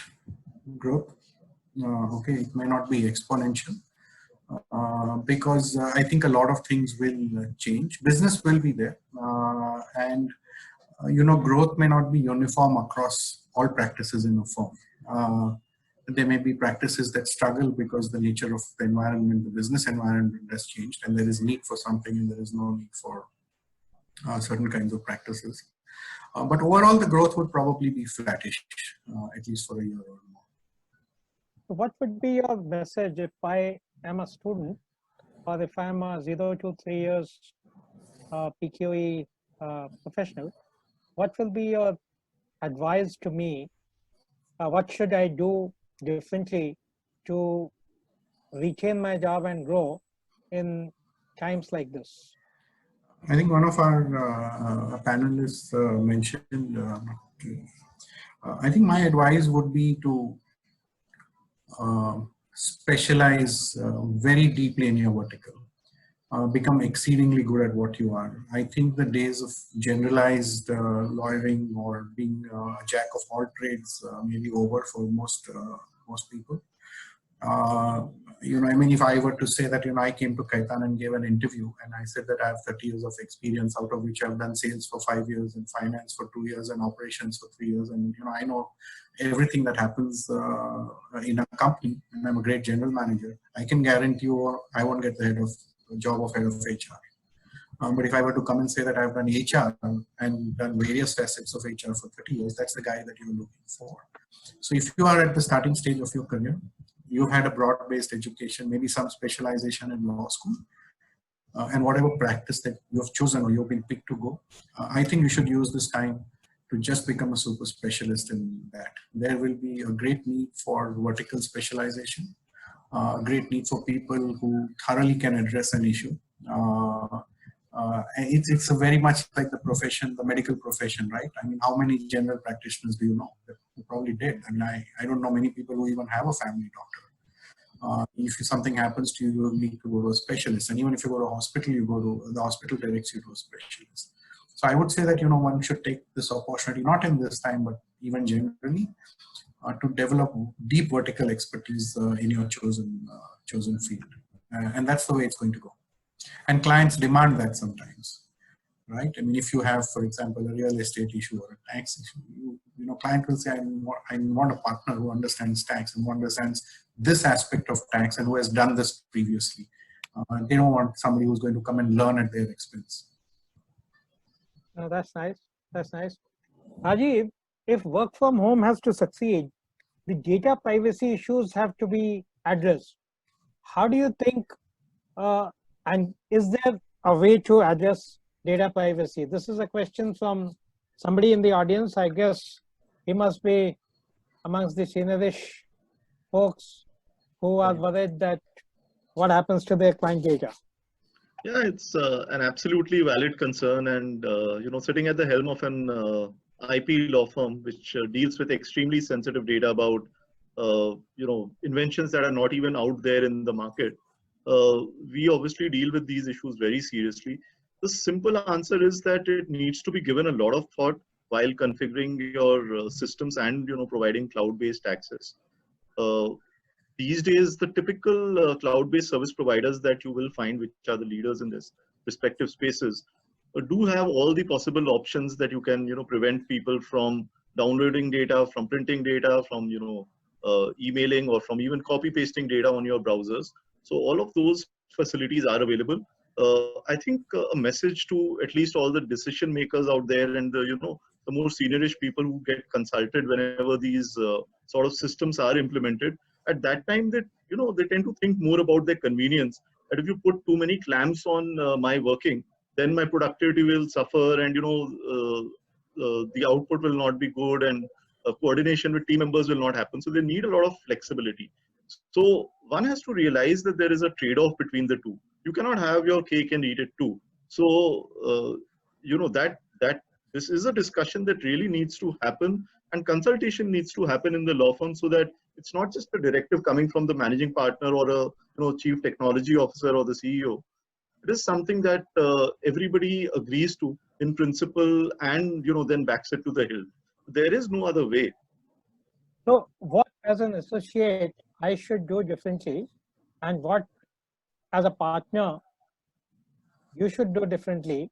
growth. Okay, it may not be exponential because I think a lot of things will change. Business will be there, and growth may not be uniform across all practices in a firm. There may be practices that struggle because the nature of the environment, the business environment has changed, and there is need for something, and there is no need for certain kinds of practices. But overall, the growth would probably be flattish, at least for a year or more. So what would be your message if I am a student, or if I'm a 0 to 3 years PQE professional? What will be your advice to me? What should I do differently to retain my job and grow in times like this? I think one of our panelists mentioned, I think my advice would be to specialize very deeply in your vertical. Become exceedingly good at what you are. I think the days of generalized lawyering or being a jack of all trades may be over for most people. If I were to say that, I came to Kaitan and gave an interview and I said that I have 30 years of experience, out of which I've done sales for 5 years and finance for 2 years and operations for 3 years. And, I know everything that happens in a company, and I'm a great general manager. I can guarantee you I won't get the job of head of HR. But if I were to come and say that I've done HR and done various facets of HR for 30 years, that's the guy that you're looking for. So if you are at the starting stage of your career, you've had a broad-based education, maybe some specialization in law school, and whatever practice that you have chosen or you've been picked to go, I think you should use this time to just become a super specialist in that. There will be a great need for vertical specialization, a great need for people who thoroughly can address an issue. It's a very much like the profession, the medical profession, right? I mean, how many general practitioners do you know? You probably did. I mean, I don't know many people who even have a family doctor. If something happens to you, you need to go to a specialist. And even if you go to a hospital, the hospital directs you to a specialist. So I would say that, one should take this opportunity, not in this time, but even generally, to develop deep vertical expertise in your chosen field. And that's the way it's going to go. And clients demand that sometimes, right? I mean, if you have, for example, a real estate issue or a tax issue, client will say, I want a partner who understands tax and who understands this aspect of tax and who has done this previously. They don't want somebody who's going to come and learn at their expense. No, that's nice. That's nice. Rajiv, if work from home has to succeed, the data privacy issues have to be addressed. How do you think, and is there a way to address data privacy? This is a question from somebody in the audience. I guess he must be amongst the seniorish folks who are worried that what happens to their client data. Yeah, it's an absolutely valid concern, and sitting at the helm of an IP law firm which deals with extremely sensitive data about inventions that are not even out there in the market, we obviously deal with these issues very seriously. The simple answer is that it needs to be given a lot of thought while configuring your systems and providing cloud-based access. These days, the typical cloud-based service providers that you will find, which are the leaders in this respective spaces, do have all the possible options that you can, prevent people from downloading data, from printing data, from, emailing, or from even copy pasting data on your browsers. So all of those facilities are available. I think a message to at least all the decision makers out there and the more seniorish people who get consulted whenever these sort of systems are implemented. At that time, that they tend to think more about their convenience. That if you put too many clamps on my working, then my productivity will suffer, and the output will not be good, and coordination with team members will not happen. So they need a lot of flexibility. So one has to realize that there is a trade-off between the two. You cannot have your cake and eat it too. So that this is a discussion that really needs to happen, and consultation needs to happen in the law firm, so that it's not just a directive coming from the managing partner or a chief technology officer or the CEO. It is something that everybody agrees to in principle, and then backs it to the hill. There is no other way. So what as an associate I should do differently, and what as a partner you should do differently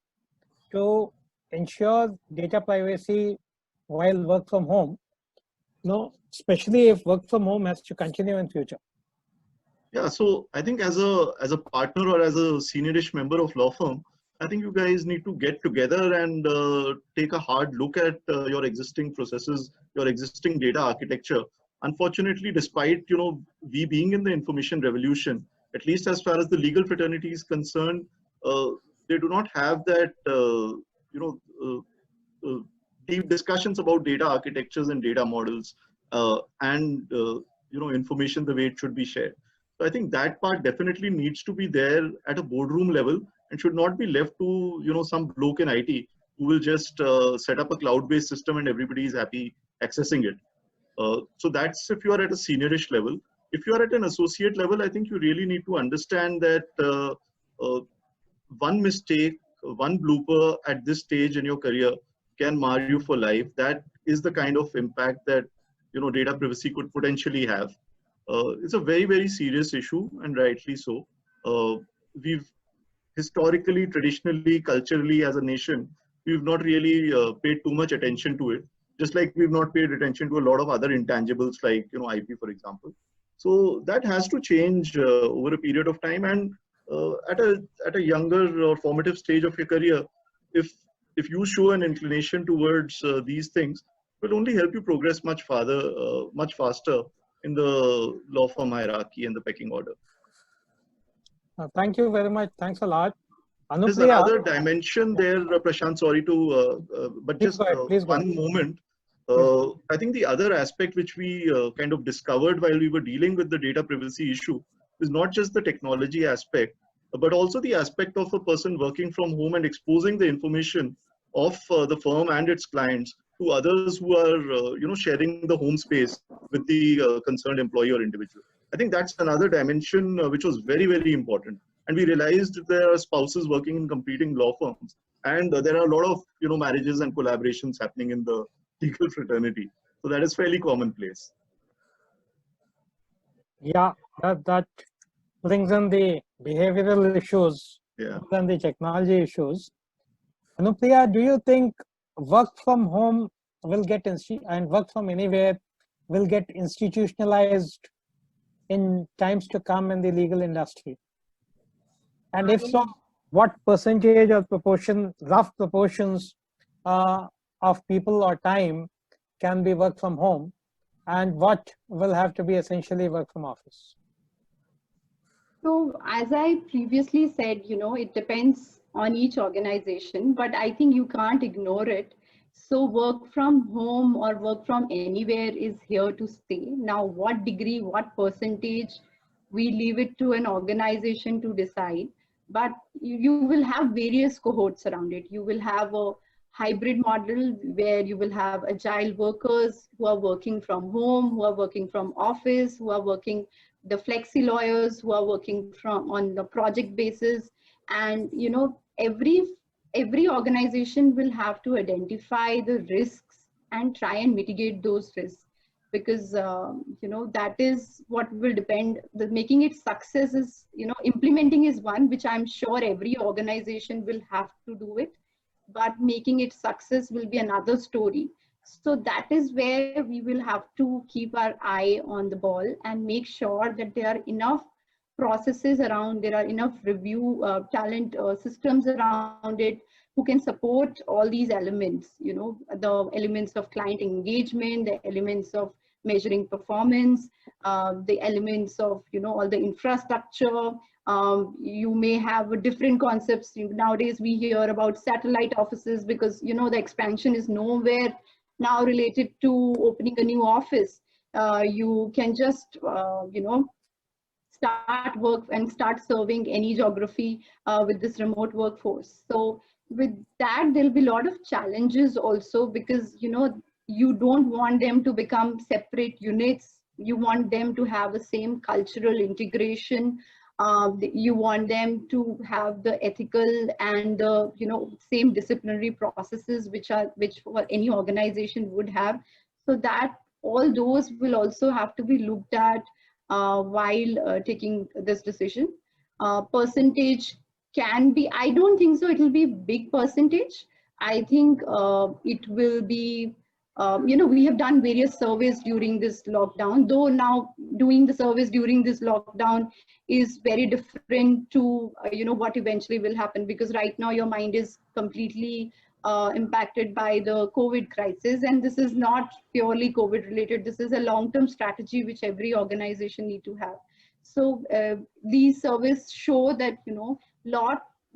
to ensure data privacy while work from home, especially if work from home has to continue in future? Yeah, so I think as a partner or as a seniorish member of law firm, I think you guys need to get together and take a hard look at your existing processes, your existing data architecture. Unfortunately, despite we being in the information revolution, at least as far as the legal fraternity is concerned, they do not have that deep discussions about data architectures and data models and information the way it should be shared. So I think that part definitely needs to be there at a boardroom level, and should not be left to some bloke in IT who will just set up a cloud-based system and everybody is happy accessing it. So that's if you are at a seniorish level. If you are at an associate level, I think you really need to understand that one mistake, one blooper at this stage in your career can mar you for life. That is the kind of impact that data privacy could potentially have. It's a very, very serious issue, and rightly so. We've historically, traditionally, culturally, as a nation, we've not really paid too much attention to it. Just like we've not paid attention to a lot of other intangibles like IP, for example. So that has to change over a period of time, and at a younger or formative stage of your career, if you show an inclination towards these things, it will only help you progress much faster in the law firm hierarchy and the pecking order. Thank you very much. Thanks a lot. There's another dimension there, Prashant. Sorry to, but please just one moment. I think the other aspect which we kind of discovered while we were dealing with the data privacy issue is not just the technology aspect, but also the aspect of a person working from home and exposing the information of the firm and its clients to others who are sharing the home space with the concerned employee or individual. I think that's another dimension which was very, very important. And we realized there are spouses working in competing law firms, And there are a lot of marriages and collaborations happening in the legal fraternity. So that is fairly commonplace. Yeah, that brings in the behavioral issues and the technology issues. Anupriya, do you think work from home will get and work from anywhere will get institutionalized in times to come in the legal industry? And if so, what percentage or proportion, rough proportions of people or time can be work from home, and what will have to be essentially work from office? So as I previously said, it depends on each organization, but I think you can't ignore it. So work from home or work from anywhere is here to stay. Now, what degree, what percentage, we leave it to an organization to decide. But you will have various cohorts around it. You will have a hybrid model where you will have agile workers who are working from home, who are working from office, who are working, the flexi lawyers who are working from on the project basis. And every organization will have to identify the risks and try and mitigate those risks, because that is what will depend. The making it success is, implementing is one, which I'm sure every organization will have to do it, but making it success will be another story. So that is where we will have to keep our eye on the ball and make sure that there are enough processes around, there are enough review talent systems around it who can support all these elements, the elements of client engagement, the elements of measuring performance, the elements of, all the infrastructure. You may have different concepts. Nowadays we hear about satellite offices because, the expansion is nowhere now related to opening a new office. You can just, start work and start serving any geography with this remote workforce. So with that, there'll be a lot of challenges also, because, you don't want them to become separate units. You want them to have the same cultural integration. You want them to have the ethical and the same disciplinary processes which for any organization would have. So that all those will also have to be looked at while taking this decision. Percentage can be, I don't think so it will be big percentage. I think it will be, we have done various surveys during this lockdown, though now doing the surveys during this lockdown is very different to, what eventually will happen, because right now your mind is completely impacted by the COVID crisis. And this is not purely COVID related. This is a long-term strategy which every organization need to have. So these surveys show that,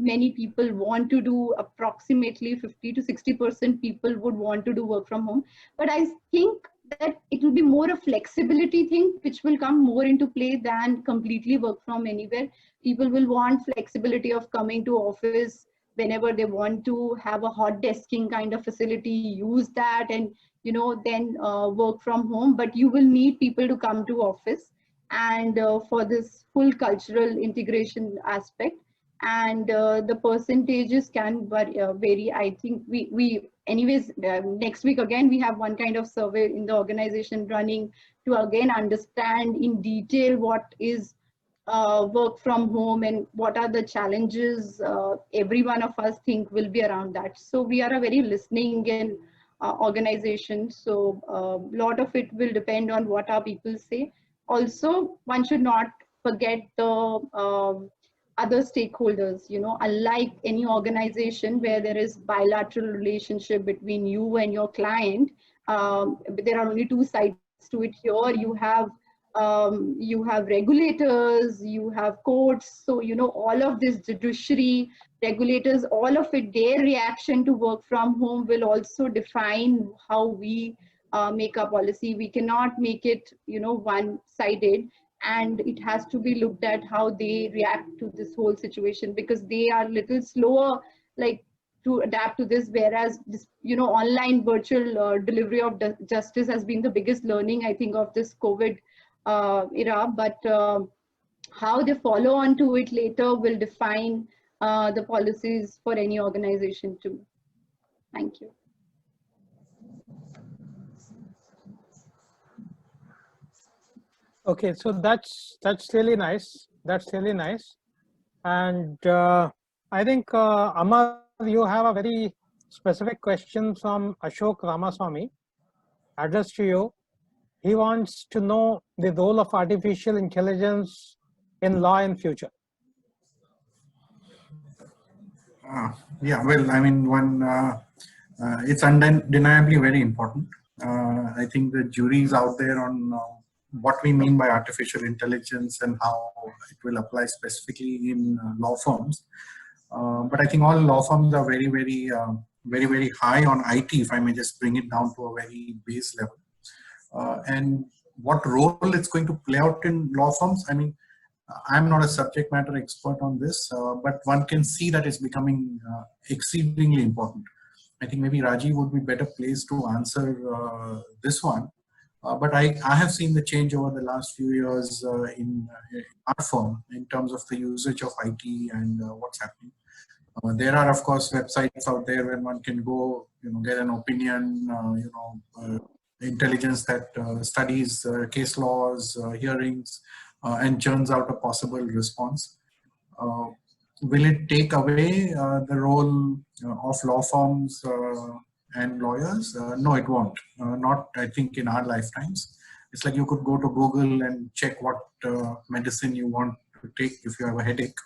many people want to do, approximately 50 to 60% people would want to do work from home. But I think that it will be more a flexibility thing, which will come more into play than completely work from anywhere. People will want flexibility of coming to office whenever they want to, have a hot desking kind of facility, use that, and then work from home. But you will need people to come to office, and for this full cultural integration aspect. And the percentages can vary. I think we anyways, next week again we have one kind of survey in the organization running to again understand in detail what is work from home and what are the challenges every one of us think will be around that. So we are a very listening and organization. So a lot of it will depend on what our people say. Also, one should not forget the other stakeholders. Unlike any organization where there is bilateral relationship between you and your client, there are only two sides to it. Here you have regulators, you have courts. So all of this judiciary, regulators, all of it, their reaction to work from home will also define how we make our policy. We cannot make it one-sided. And it has to be looked at how they react to this whole situation, because they are a little slower to adapt to this, whereas this online virtual delivery of justice has been the biggest learning, I think, of this COVID era. But how they follow on to it later will define the policies for any organization too. Thank you. Okay, so that's really nice. That's really nice. And I think Amar, you have a very specific question from Ashok Ramaswamy addressed to you. He wants to know the role of artificial intelligence in law in future. Yeah, well, I mean, it's undeniably very important. I think the jury is out there on what we mean by artificial intelligence and how it will apply specifically in law firms. But I think all law firms are very, very high on IT, if I may just bring it down to a very base level. And what role it's going to play out in law firms, I mean, I'm not a subject matter expert on this, but one can see that it's becoming exceedingly important. I think maybe Rajiv would be better placed to answer this one. But I have seen the change over the last few years in our firm in terms of the usage of IT and what's happening. There are, of course, websites out there where one can go, get an opinion, intelligence that studies case laws, hearings, and churns out a possible response. Will it take away the role of law firms and lawyers? No, it won't. Not, I think, in our lifetimes. It's like you could go to Google and check what medicine you want to take if you have a headache.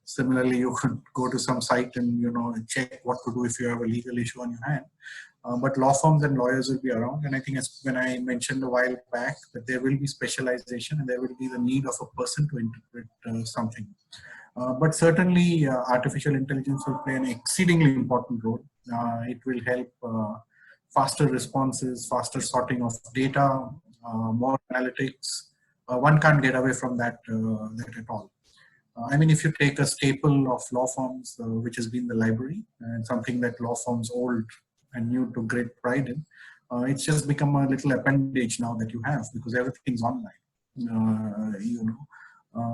Similarly, you could go to some site and check what to do if you have a legal issue on your hand. But law firms and lawyers will be around, and I think as when I mentioned a while back that there will be specialization and there will be the need of a person to interpret something. But certainly artificial intelligence will play an exceedingly important role. It will help faster responses, faster sorting of data, more analytics. One can't get away from that at all. I mean, if you take a staple of law firms, which has been the library, and something that law firms old and new to great pride in, it's just become a little appendage now that you have because everything's online,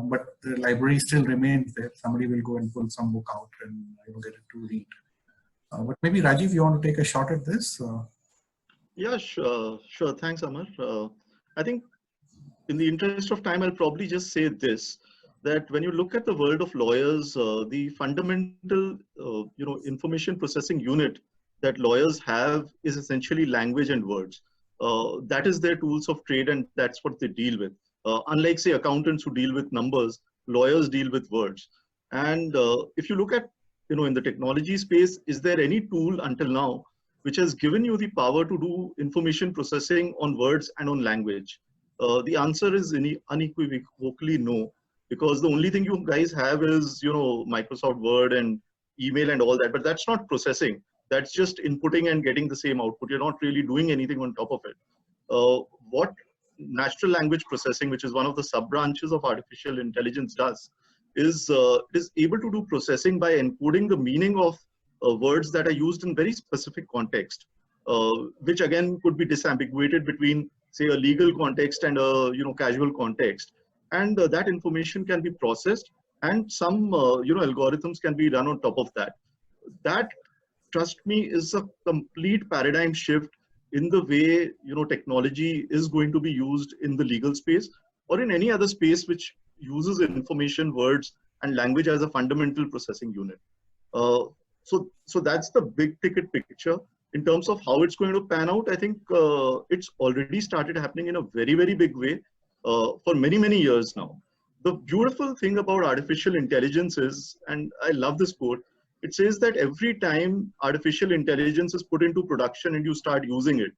but the library still remains there. Somebody will go and pull some book out and get it to read. But maybe Rajiv, you want to take a shot at this? Yeah, sure. Thanks, Amar. I think in the interest of time, I'll probably just say this, that when you look at the world of lawyers, the fundamental, information processing unit that lawyers have is essentially language and words. That is their tools of trade, and that's what they deal with. Unlike, say, accountants who deal with numbers, lawyers deal with words. And if you look at, in the technology space, is there any tool until now which has given you the power to do information processing on words and on language? The answer is unequivocally no, because the only thing you guys have is, Microsoft Word and email and all that, but that's not processing. That's just inputting and getting the same output. You're not really doing anything on top of it. What natural language processing, which is one of the sub branches of artificial intelligence, does is able to do processing by encoding the meaning of words that are used in very specific context, which again could be disambiguated between, say, a legal context and a casual context, and that information can be processed, and some algorithms can be run on top of that. That, trust me, is a complete paradigm shift in the way technology is going to be used in the legal space or in any other space which uses information, words, and language as a fundamental processing unit. So that's the big ticket picture. In terms of how it's going to pan out, I think it's already started happening in a very, very big way for many, many years now. The beautiful thing about artificial intelligence is, and I love this quote, it says that every time artificial intelligence is put into production and you start using it,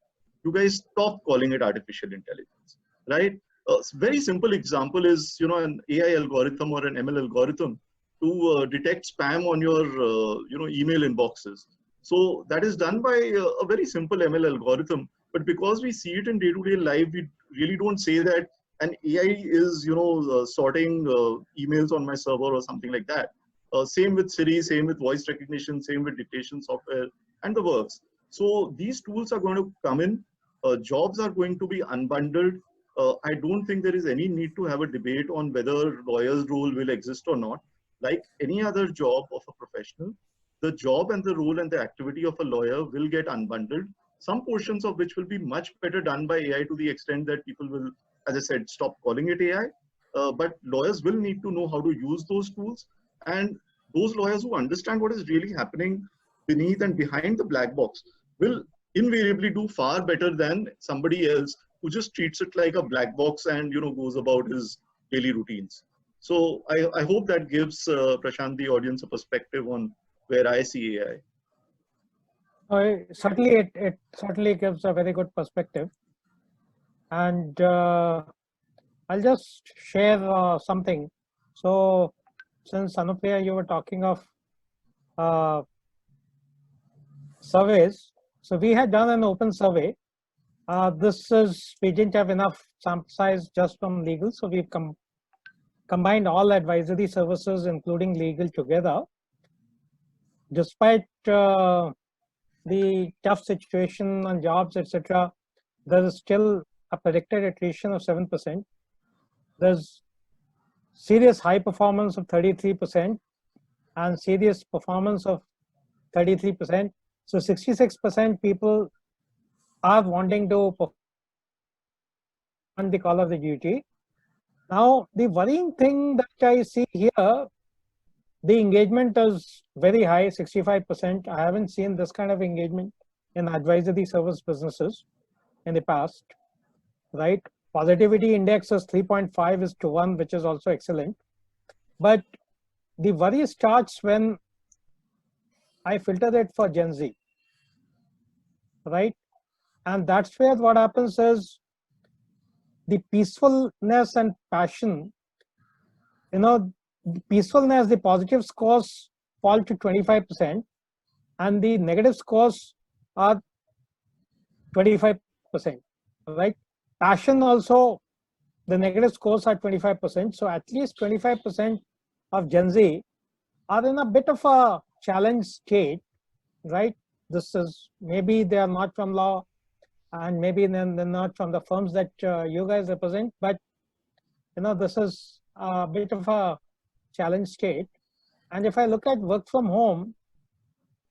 you guys stop calling it artificial intelligence, right? A very simple example is, an AI algorithm or an ML algorithm to detect spam on your, email inboxes. So that is done by a very simple ML algorithm. But because we see it in day-to-day life, we really don't say that an AI is, sorting emails on my server or something like that. Same with Siri, same with voice recognition, same with dictation software and the works. So these tools are going to come in. Jobs are going to be unbundled. I don't think there is any need to have a debate on whether lawyers' role will exist or not. like any other job of a professional, the job and the role and the activity of a lawyer will get unbundled, some portions of which will be much better done by AI to the extent that people will, as I said, stop calling it AI. But lawyers will need to know how to use those tools. And those lawyers who understand what is really happening beneath and behind the black box will invariably do far better than somebody else who just treats it like a black box and goes about his daily routines. So I hope that gives Prashant, the audience, a perspective on where I see AI. Certainly, it certainly gives a very good perspective. And I'll just share something. So since Anupriya, you were talking of surveys. So we had done an open survey. We didn't have enough sample size just from legal. So we've combined all advisory services, including legal, together. Despite the tough situation on jobs, etc., there is still a predicted attrition of 7%. There's serious high performance of 33% and serious performance of 33%. So 66% people are wanting to perform the call of the duty. Now, the worrying thing that I see here, the engagement is very high, 65%. I haven't seen this kind of engagement in advisory service businesses in the past, right? Positivity index is 3.5:1, which is also excellent. But the worry starts when I filter it for Gen Z, right? And that's where what happens is the peacefulness and passion, the peacefulness, the positive scores fall to 25% and the negative scores are 25%, right? Passion also, the negative scores are 25%. So at least 25% of Gen Z are in a bit of a challenge state, right? This is, maybe they are not from law and maybe they're not from the firms that you guys represent, but this is a bit of a challenge state. And if I look at work from home,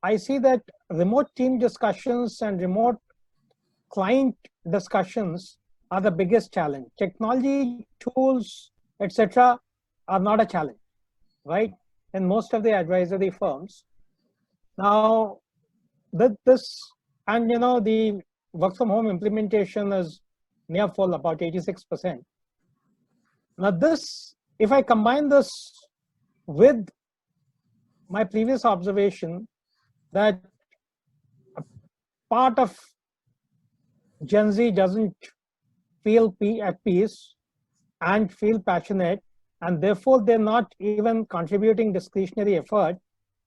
I see that remote team discussions and remote client discussions are the biggest challenge. Technology tools, etc., are not a challenge, right? In most of the advisory firms. Now, the work from home implementation is near full, about 86%. Now this, if I combine this with my previous observation that a part of Gen Z doesn't feel at peace and feel passionate, and therefore they're not even contributing discretionary effort,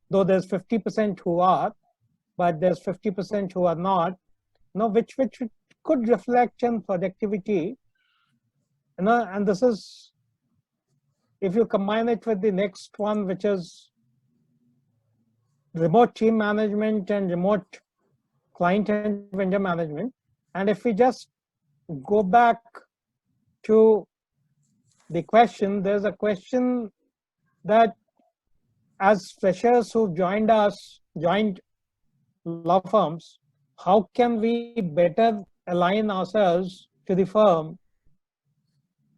though there's 50% who are, but there's 50% who are not, which could reflect in productivity, and this is, if you combine it with the next one, which is remote team management and remote client and vendor management. And if we just go back to the question, there's a question that as freshers who joined law firms, how can we better align ourselves to the firm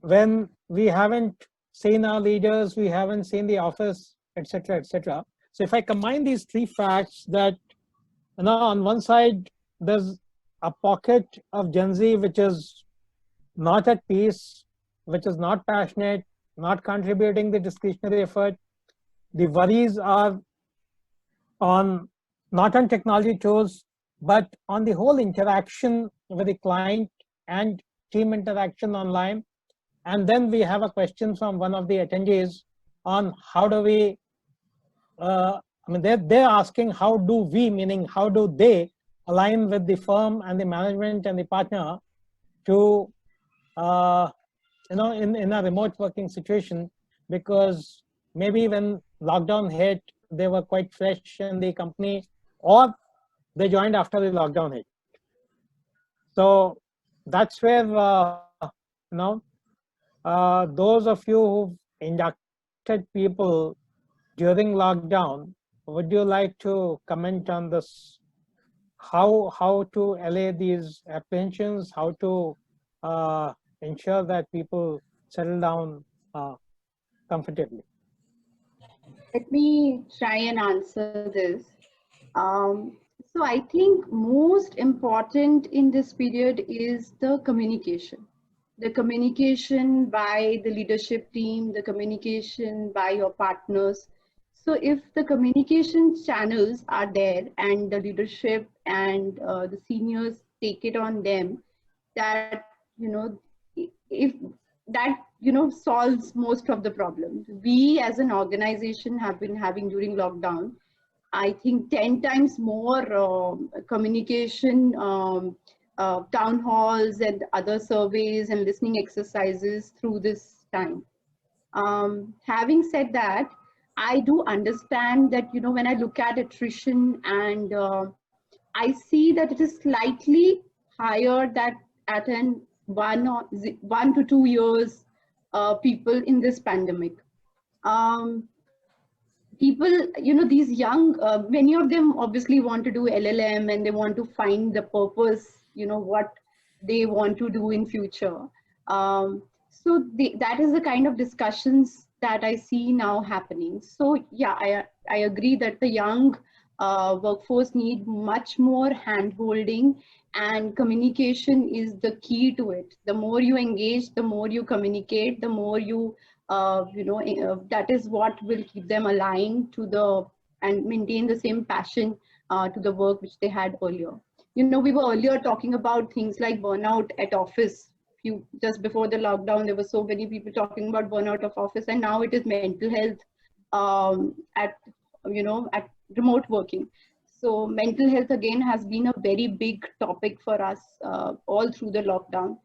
when we haven't seen our leaders, we haven't seen the office, etc., etc. So if I combine these three facts, that on one side there's a pocket of Gen Z which is not at peace, which is not passionate, not contributing the discretionary effort. The worries are not on technology tools, but on the whole interaction with the client and team interaction online. And then we have a question from one of the attendees on how do we, they're asking how do we, meaning how do they align with the firm and the management and the partner to, in a remote working situation, because maybe when lockdown hit, they were quite fresh in the company, or they joined after the lockdown hit. So that's where, those of you who've inducted people during lockdown, would you like to comment on this? How to allay these apprehensions? How to ensure that people settle down comfortably? Let me try and answer this. So I think most important in this period is the communication. The communication by the leadership team, the communication by your partners. So if the communication channels are there and the leadership and the seniors take it on them, that, if that, solves most of the problems. We as an organization have been having during lockdown, I think 10 times more communication, town halls and other surveys and listening exercises through this time. Having said that, I do understand that, when I look at attrition and I see that it is slightly higher that at an 1 to 2 years people in this pandemic. People, these young, many of them obviously want to do LLM and they want to find the purpose, what they want to do in future. So that is the kind of discussions that I see now happening. So yeah, I agree that the young workforce need much more hand-holding, and communication is the key to it. The more you engage, the more you communicate, the more you that is what will keep them aligned to and maintain the same passion to the work which they had earlier. We were earlier talking about things like burnout at office. Just before the lockdown, there were so many people talking about burnout of office, and now it is mental health at remote working. So mental health again has been a very big topic for us all through the lockdown.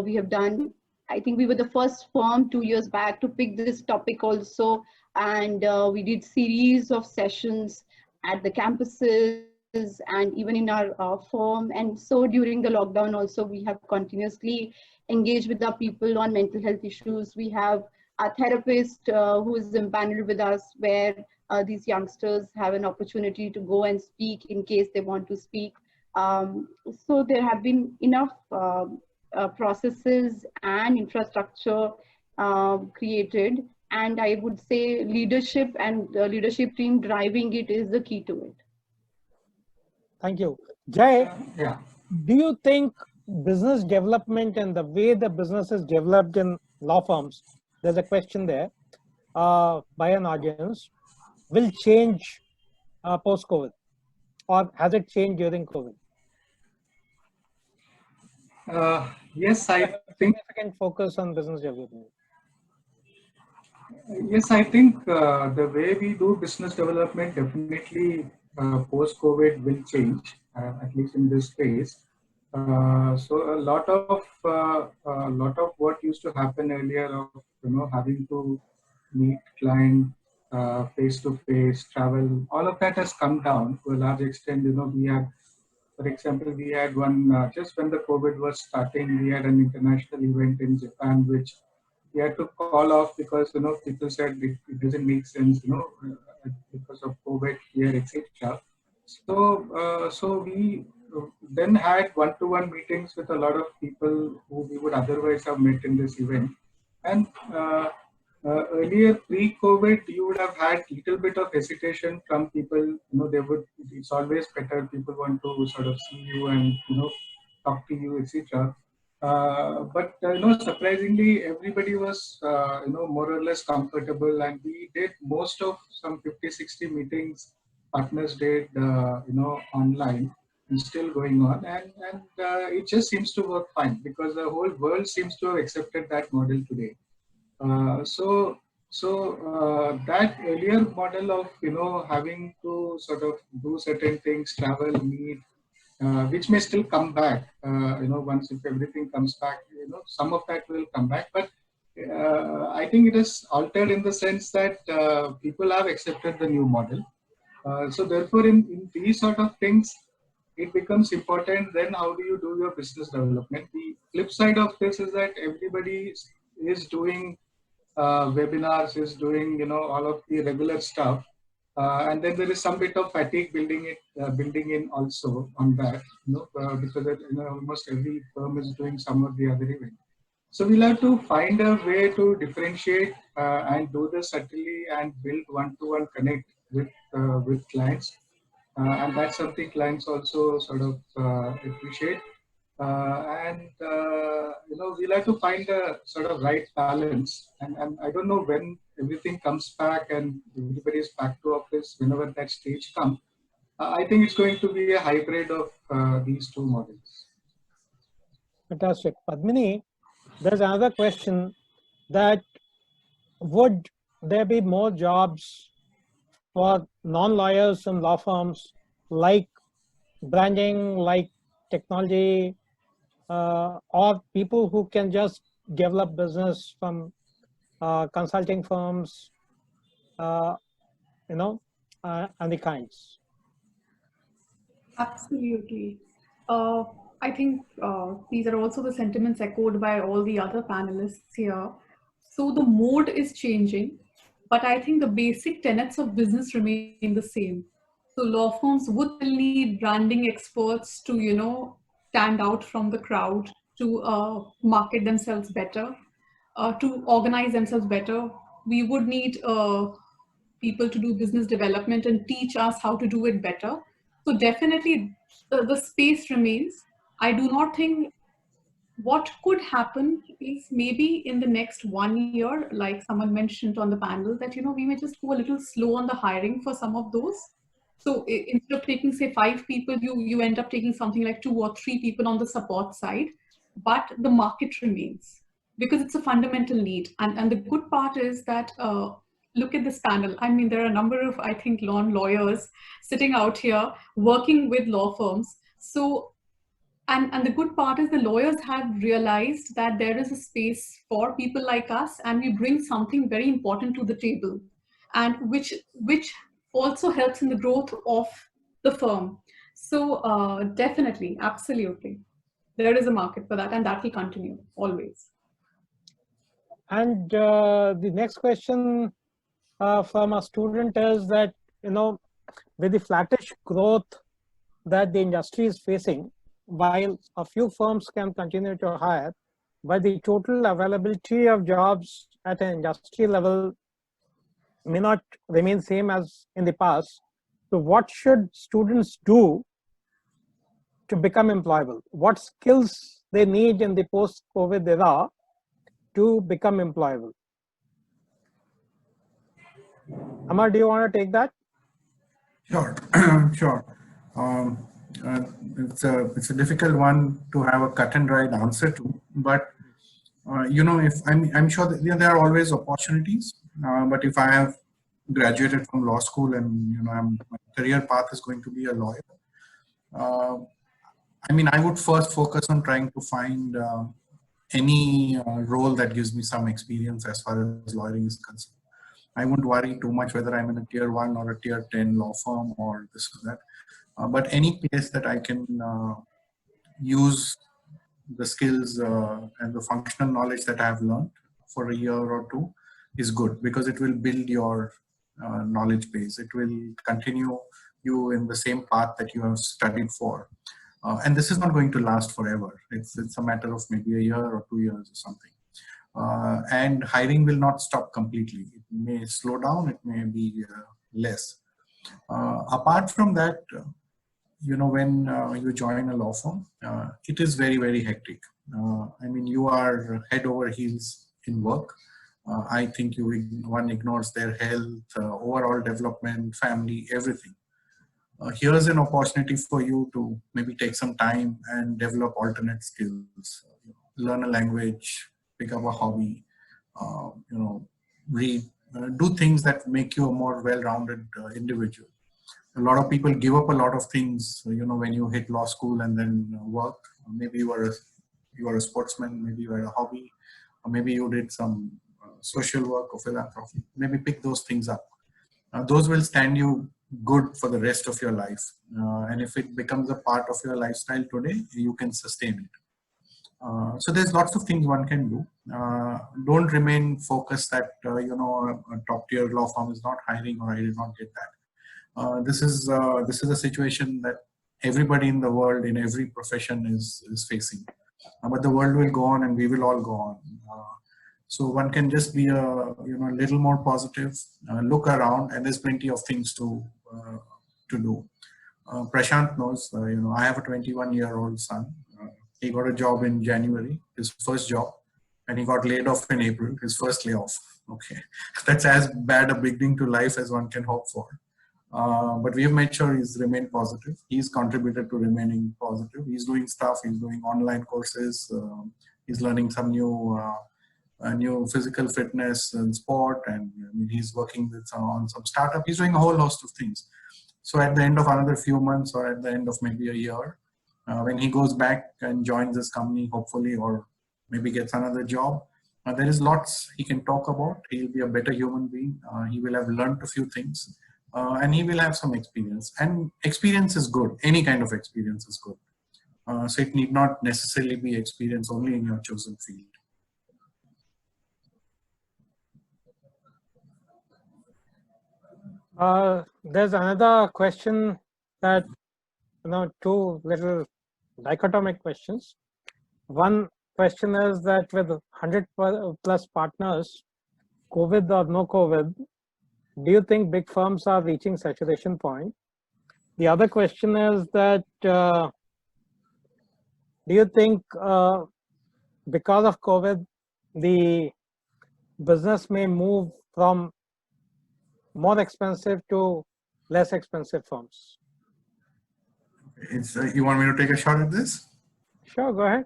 We have done, I think we were the first firm 2 years back to pick this topic also, and we did series of sessions at the campuses and even in our firm. And so during the lockdown also, we have continuously engaged with our people on mental health issues. We have a therapist who is empaneled with us, where these youngsters have an opportunity to go and speak in case they want to speak. So there have been enough processes and infrastructure created, and I would say leadership and the leadership team driving it is the key to it. Thank you. Jay, Yeah. do you think business development and the way the business is developed in law firms, there's a question there by an audience, will change post-COVID, or has it changed during COVID? Yes, I think. Significant focus on business development. Yes, I think the way we do business development definitely post-COVID will change, at least in this phase. So a lot of what used to happen earlier of having to meet client face to face, travel, all of that has come down to a large extent. We had, for example, we had one just when the COVID was starting, we had an international event in Japan, which we had to call off because people said it doesn't make sense, because of COVID here, etc. So we then had one-to-one meetings with a lot of people who we would otherwise have met in this event. And earlier, pre-COVID, you would have had a little bit of hesitation from people. It's always better. People want to sort of see you and talk to you, etc. But surprisingly, everybody was more or less comfortable, and we did most of some 50-60 meetings. Partners did online and still going on, and it just seems to work fine because the whole world seems to have accepted that model today. So that earlier model of having to sort of do certain things, travel, meet, which may still come back. Once if everything comes back, some of that will come back. But I think it is altered in the sense that people have accepted the new model. So therefore, in these sort of things, it becomes important. Then how do you do your business development? The flip side of this is that everybody is doing webinars, is doing, you know, all of the regular stuff. And then there is some bit of fatigue building in also on that, you know, because you know, almost every firm is doing some or the other event. So we'll have to find a way to differentiate and do this subtly and build one-to-one connect with clients. And that's something clients also sort of appreciate. You know, we'll have to find a sort of right balance. And I don't know when everything comes back and everybody is back to office, whenever that stage comes. I think it's going to be a hybrid of these two models. Fantastic. Padmini, there's another question that would there be more jobs for non-lawyers in law firms like branding, like technology, or people who can just develop business from consulting firms, you know, and the kinds? Absolutely. I think these are also the sentiments echoed by all the other panelists here. So the mode is changing, but I think the basic tenets of business remain the same. So law firms would need branding experts to, you know, stand out from the crowd, to market themselves better, to organize themselves better. We would need people to do business development and teach us how to do it better. So definitely the space remains. I do not think what could happen is maybe in the next 1 year, like someone mentioned on the panel, that, you know, we may just go a little slow on the hiring for some of those. So instead of taking, say, 5 people, you end up taking something like 2 or 3 people on the support side, but the market remains because it's a fundamental need. And the good part is that, look at this panel. I mean, there are a number of, I think, lawyers sitting out here working with law firms. So, and the good part is the lawyers have realized that there is a space for people like us, and we bring something very important to the table, and which also helps in the growth of the firm. So definitely, absolutely, there is a market for that, and that will continue always. And the next question from a student is that, you know, with the flattish growth that the industry is facing, while a few firms can continue to hire, but the total availability of jobs at an industry level may not remain same as in the past. So what should students do to become employable? What skills they need in the post-COVID era to become employable? Amar, do you want to take that? Sure, sure. It's a difficult one to have a cut and dried answer to, but you know, if I'm sure that, you know, there are always opportunities. But if I have graduated from law school and, you know, my career path is going to be a lawyer, I mean, I would first focus on trying to find any role that gives me some experience as far as lawyering is concerned. I wouldn't worry too much whether I'm in a tier 1 or a tier 10 law firm or this or that. But any place that I can use the skills and the functional knowledge that I have learned for a year or 2 is good, because it will build your knowledge base. It will continue you in the same path that you have studied for. And this is not going to last forever. It's a matter of maybe a year or 2 years or something. And hiring will not stop completely. It may slow down, it may be less. Apart from that, you know, when you join a law firm, it is very, very hectic. I mean, you are head over heels in work. I think one ignores their health, overall development, family, everything. Here's an opportunity for you to maybe take some time and develop alternate skills, learn a language, pick up a hobby, you know, read, do things that make you a more well-rounded individual. A lot of people give up a lot of things, you know, when you hit law school and then work. Maybe you are a sportsman, maybe you had a hobby, or maybe you did some social work or philanthropy. Maybe pick those things up. Those will stand you good for the rest of your life. And if it becomes a part of your lifestyle today, you can sustain it. So there's lots of things one can do. Don't remain focused that a top tier law firm is not hiring or I did not get that. This is a situation that everybody in the world in every profession is facing. But the world will go on and we will all go on. So one can just be a little more positive, look around, and there's plenty of things to do. Prashant knows, I have a 21-year-old son. He got a job in January, his first job, and he got laid off in April, his first layoff. Okay, that's as bad a beginning to life as one can hope for. But we have made sure he's remained positive. He's contributed to remaining positive. He's doing stuff. He's doing online courses. He's learning some new physical fitness and sport, and he's working on some startup. He's doing a whole host of things. So at the end of another few months, or at the end of maybe a year, when he goes back and joins this company, hopefully, or maybe gets another job, there is lots he can talk about. He'll be a better human being. He will have learned a few things, and he will have some experience. And experience is good. Any kind of experience is good. So it need not necessarily be experience only in your chosen field. There's another question that, two little dichotomic questions. One question is that with 100 plus partners, COVID or no COVID, do you think big firms are reaching saturation point? The other question is that, do you think because of COVID, the business may move from more expensive to less expensive firms? You want me to take a shot at this? Sure, go ahead.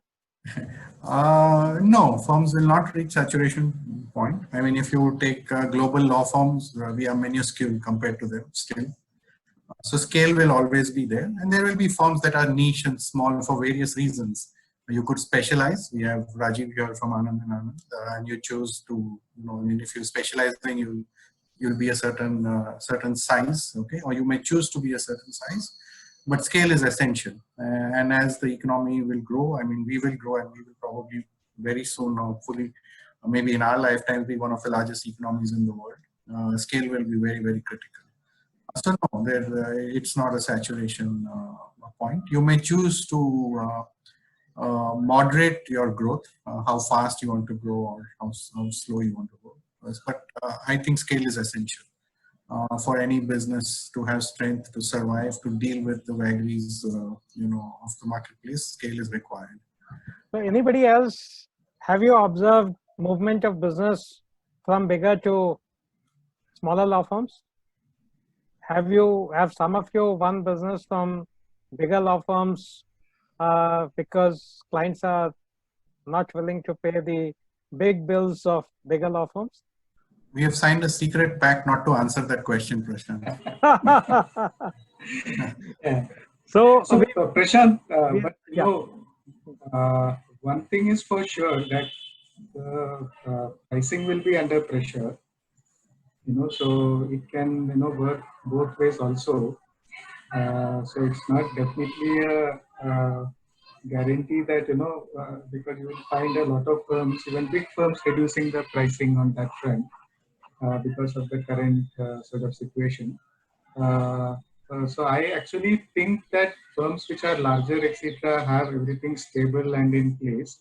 No, firms will not reach saturation point. I mean, if you take global law firms, we are minuscule compared to them still. So scale will always be there, and there will be firms that are niche and small for various reasons. You could specialize. We have Rajiv here from Anand & Anand, and you choose to, if you specialize, then you'll be a certain size, okay, or you may choose to be a certain size. But scale is essential, and as the economy will grow, I mean, we will grow, and we will probably very soon, hopefully, maybe in our lifetime, be one of the largest economies in the world. Scale will be very, very critical. So no, it's not a saturation point. You may choose to moderate your growth, how fast you want to grow or how slow you want to grow. But I think scale is essential. For any business to have strength to survive, to deal with the vagaries, of the marketplace, scale is required. So anybody else, have you observed movement of business from bigger to smaller law firms? Have some of you won business from bigger law firms because clients are not willing to pay the big bills of bigger law firms? We have signed a secret pact not to answer that question, Prashant. Yeah. So Prashant, one thing is for sure that the pricing will be under pressure. So it can work both ways also. So it's not definitely a guarantee that because you will find a lot of firms, even big firms, reducing the pricing on that front. Because of the current sort of situation. So I actually think that firms which are larger, etc., have everything stable and in place.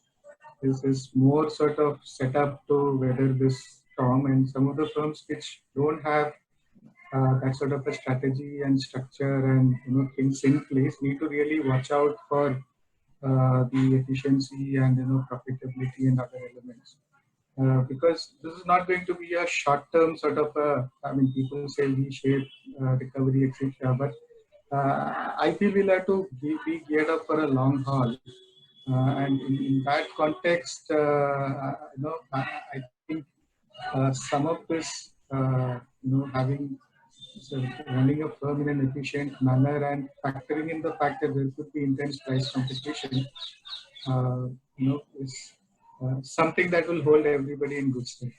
This is more sort of set up to weather this storm, and some of the firms which don't have that sort of a strategy and structure and things in place need to really watch out for the efficiency and profitability and other elements. Because this is not going to be a short-term sort of people say V-shaped recovery, etc. But I feel we'll have to be geared up for a long haul. And in that context, I think some of this, having running a firm in an efficient manner and factoring in the fact that there could be intense price competition, is something that will hold everybody in good stead.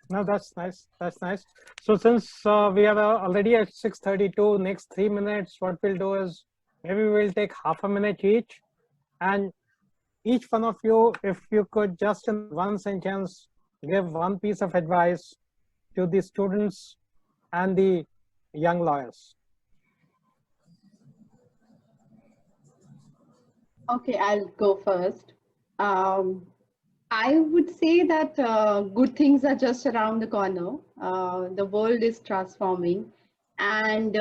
No, that's nice. That's nice. So since we are already at 6:32, next 3 minutes, what we'll do is maybe we'll take half a minute each And each one of you, if you could just in one sentence give one piece of advice to the students and the young lawyers. Okay, I'll go first. I would say that good things are just around the corner. The world is transforming, and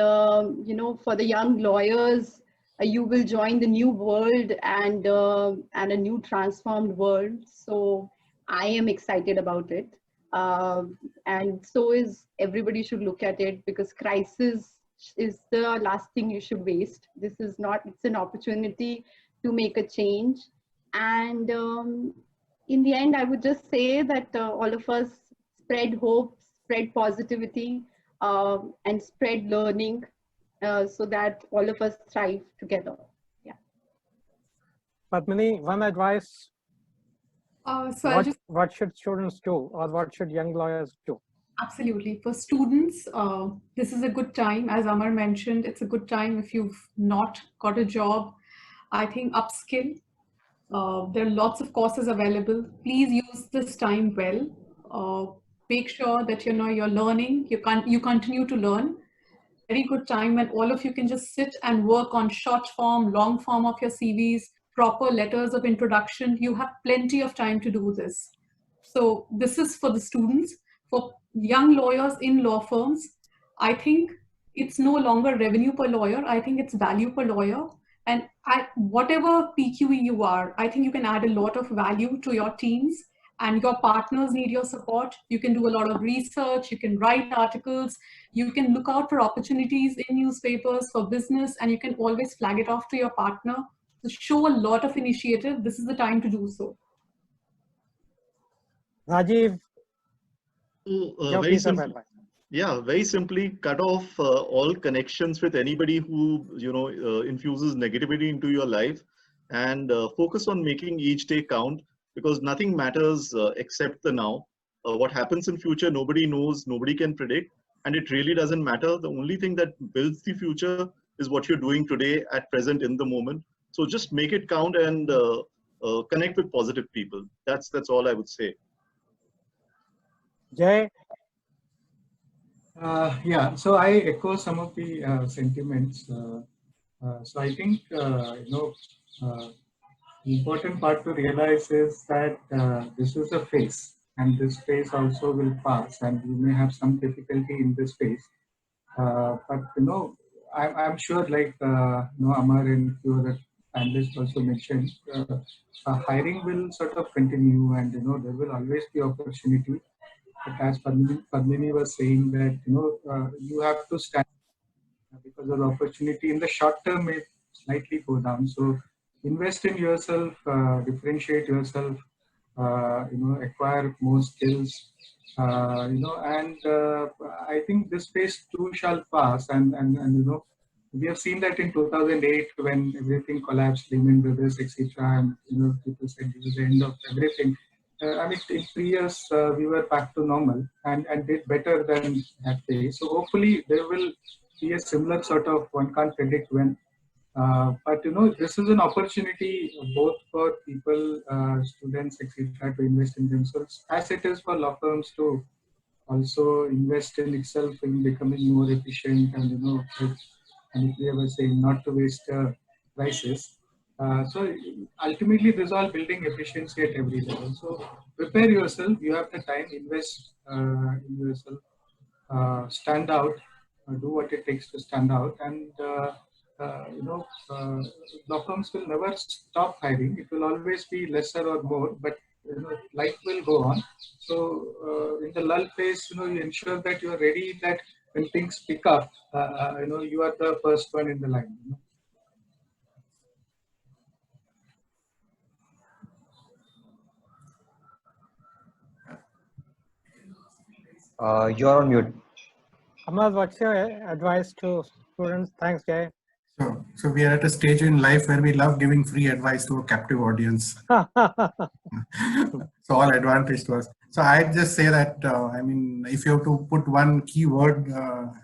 for the young lawyers, you will join the new world and a new transformed world. So I am excited about it, and so is everybody. Should look at it, because crisis is the last thing you should waste. This is not. It's an opportunity to make a change, and in the end, I would just say that all of us spread hope, spread positivity, and spread learning, so that all of us thrive together. Yeah. Padmini, one advice. What should students do, or what should young lawyers do? Absolutely. For students, this is a good time. As Amar mentioned, it's a good time if you've not got a job. I think upskill. There are lots of courses available. Please use this time well. Make sure that you're learning. You continue to learn. Very good time when all of you can just sit and work on short form, long form of your CVs, proper letters of introduction. You have plenty of time to do this. So this is for the students. For young lawyers in law firms, I think it's no longer revenue per lawyer. I think it's value per lawyer. And whatever PQE you are, I think you can add a lot of value to your teams, and your partners need your support. You can do a lot of research, you can write articles, you can look out for opportunities in newspapers for business, and you can always flag it off to your partner. So show a lot of initiative. This is the time to do so. Rajiv, So, very simply cut off all connections with anybody who infuses negativity into your life, and focus on making each day count, because nothing matters except the now. What happens in future, nobody knows, nobody can predict, and it really doesn't matter. The only thing that builds the future is what you're doing today at present in the moment. So just make it count and connect with positive people. That's all I would say. Jay. Yeah, so I echo some of the sentiments. So I think important part to realize is that this is a phase, and this phase also will pass, and you may have some difficulty in this phase. But I'm sure, like Amar and few other panelists also mentioned, hiring will sort of continue, and there will always be opportunity. But as Padmini was saying that you have to stand, because of the opportunity in the short term may slightly go down. So invest in yourself, differentiate yourself, acquire more skills, and I think this phase too shall pass. And we have seen that in 2008 when everything collapsed, Lehman Brothers, etc. And people said this is the end of everything. I mean, in 3 years, we were back to normal and did better than that phase. So hopefully there will be a similar sort of, one can't predict when, but this is an opportunity both for people, students, etc. to invest in themselves, as it is for law firms to also invest in itself in becoming more efficient, and and if we ever say not to waste a crisis. So ultimately, this is all building efficiency at every level. So prepare yourself. You have the time. Invest in yourself. Stand out. Do what it takes to stand out. And law firms will never stop hiring. It will always be lesser or more, but life will go on. So in the lull phase, you ensure that you are ready. That when things pick up, you are the first one in the line. You're on mute. Amar, what's your advice to students? Thanks, Jay. So we are at a stage in life where we love giving free advice to a captive audience. So all advantage to us. So I'd just say that, I mean, if you have to put one key word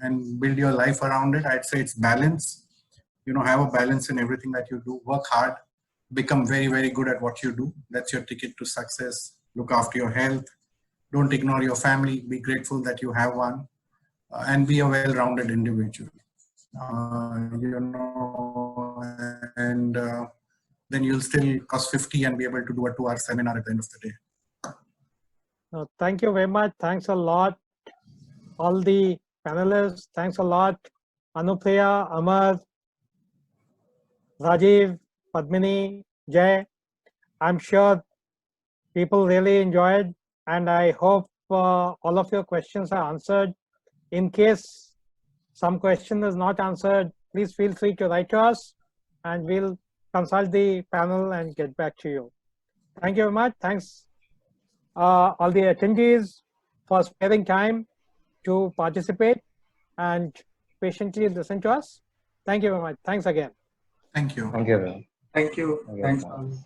and build your life around it, I'd say it's balance. Have a balance in everything that you do. Work hard, become very, very good at what you do. That's your ticket to success. Look after your health. Don't ignore your family. Be grateful that you have one, and be a well-rounded individual. And then you'll still cost 50 and be able to do a 2-hour seminar at the end of the day. Thank you very much. Thanks a lot, all the panelists. Thanks a lot, Anupriya, Amar, Rajiv, Padmini, Jay. I'm sure people really enjoyed, and I hope all of your questions are answered. In case some question is not answered, please feel free to write to us, and we'll consult the panel and get back to you. Thank you very much. Thanks all the attendees for sparing time to participate and patiently listen to us. Thank you very much. Thanks again. Thank you. Thank you. Thank you. Thank you. Thanks.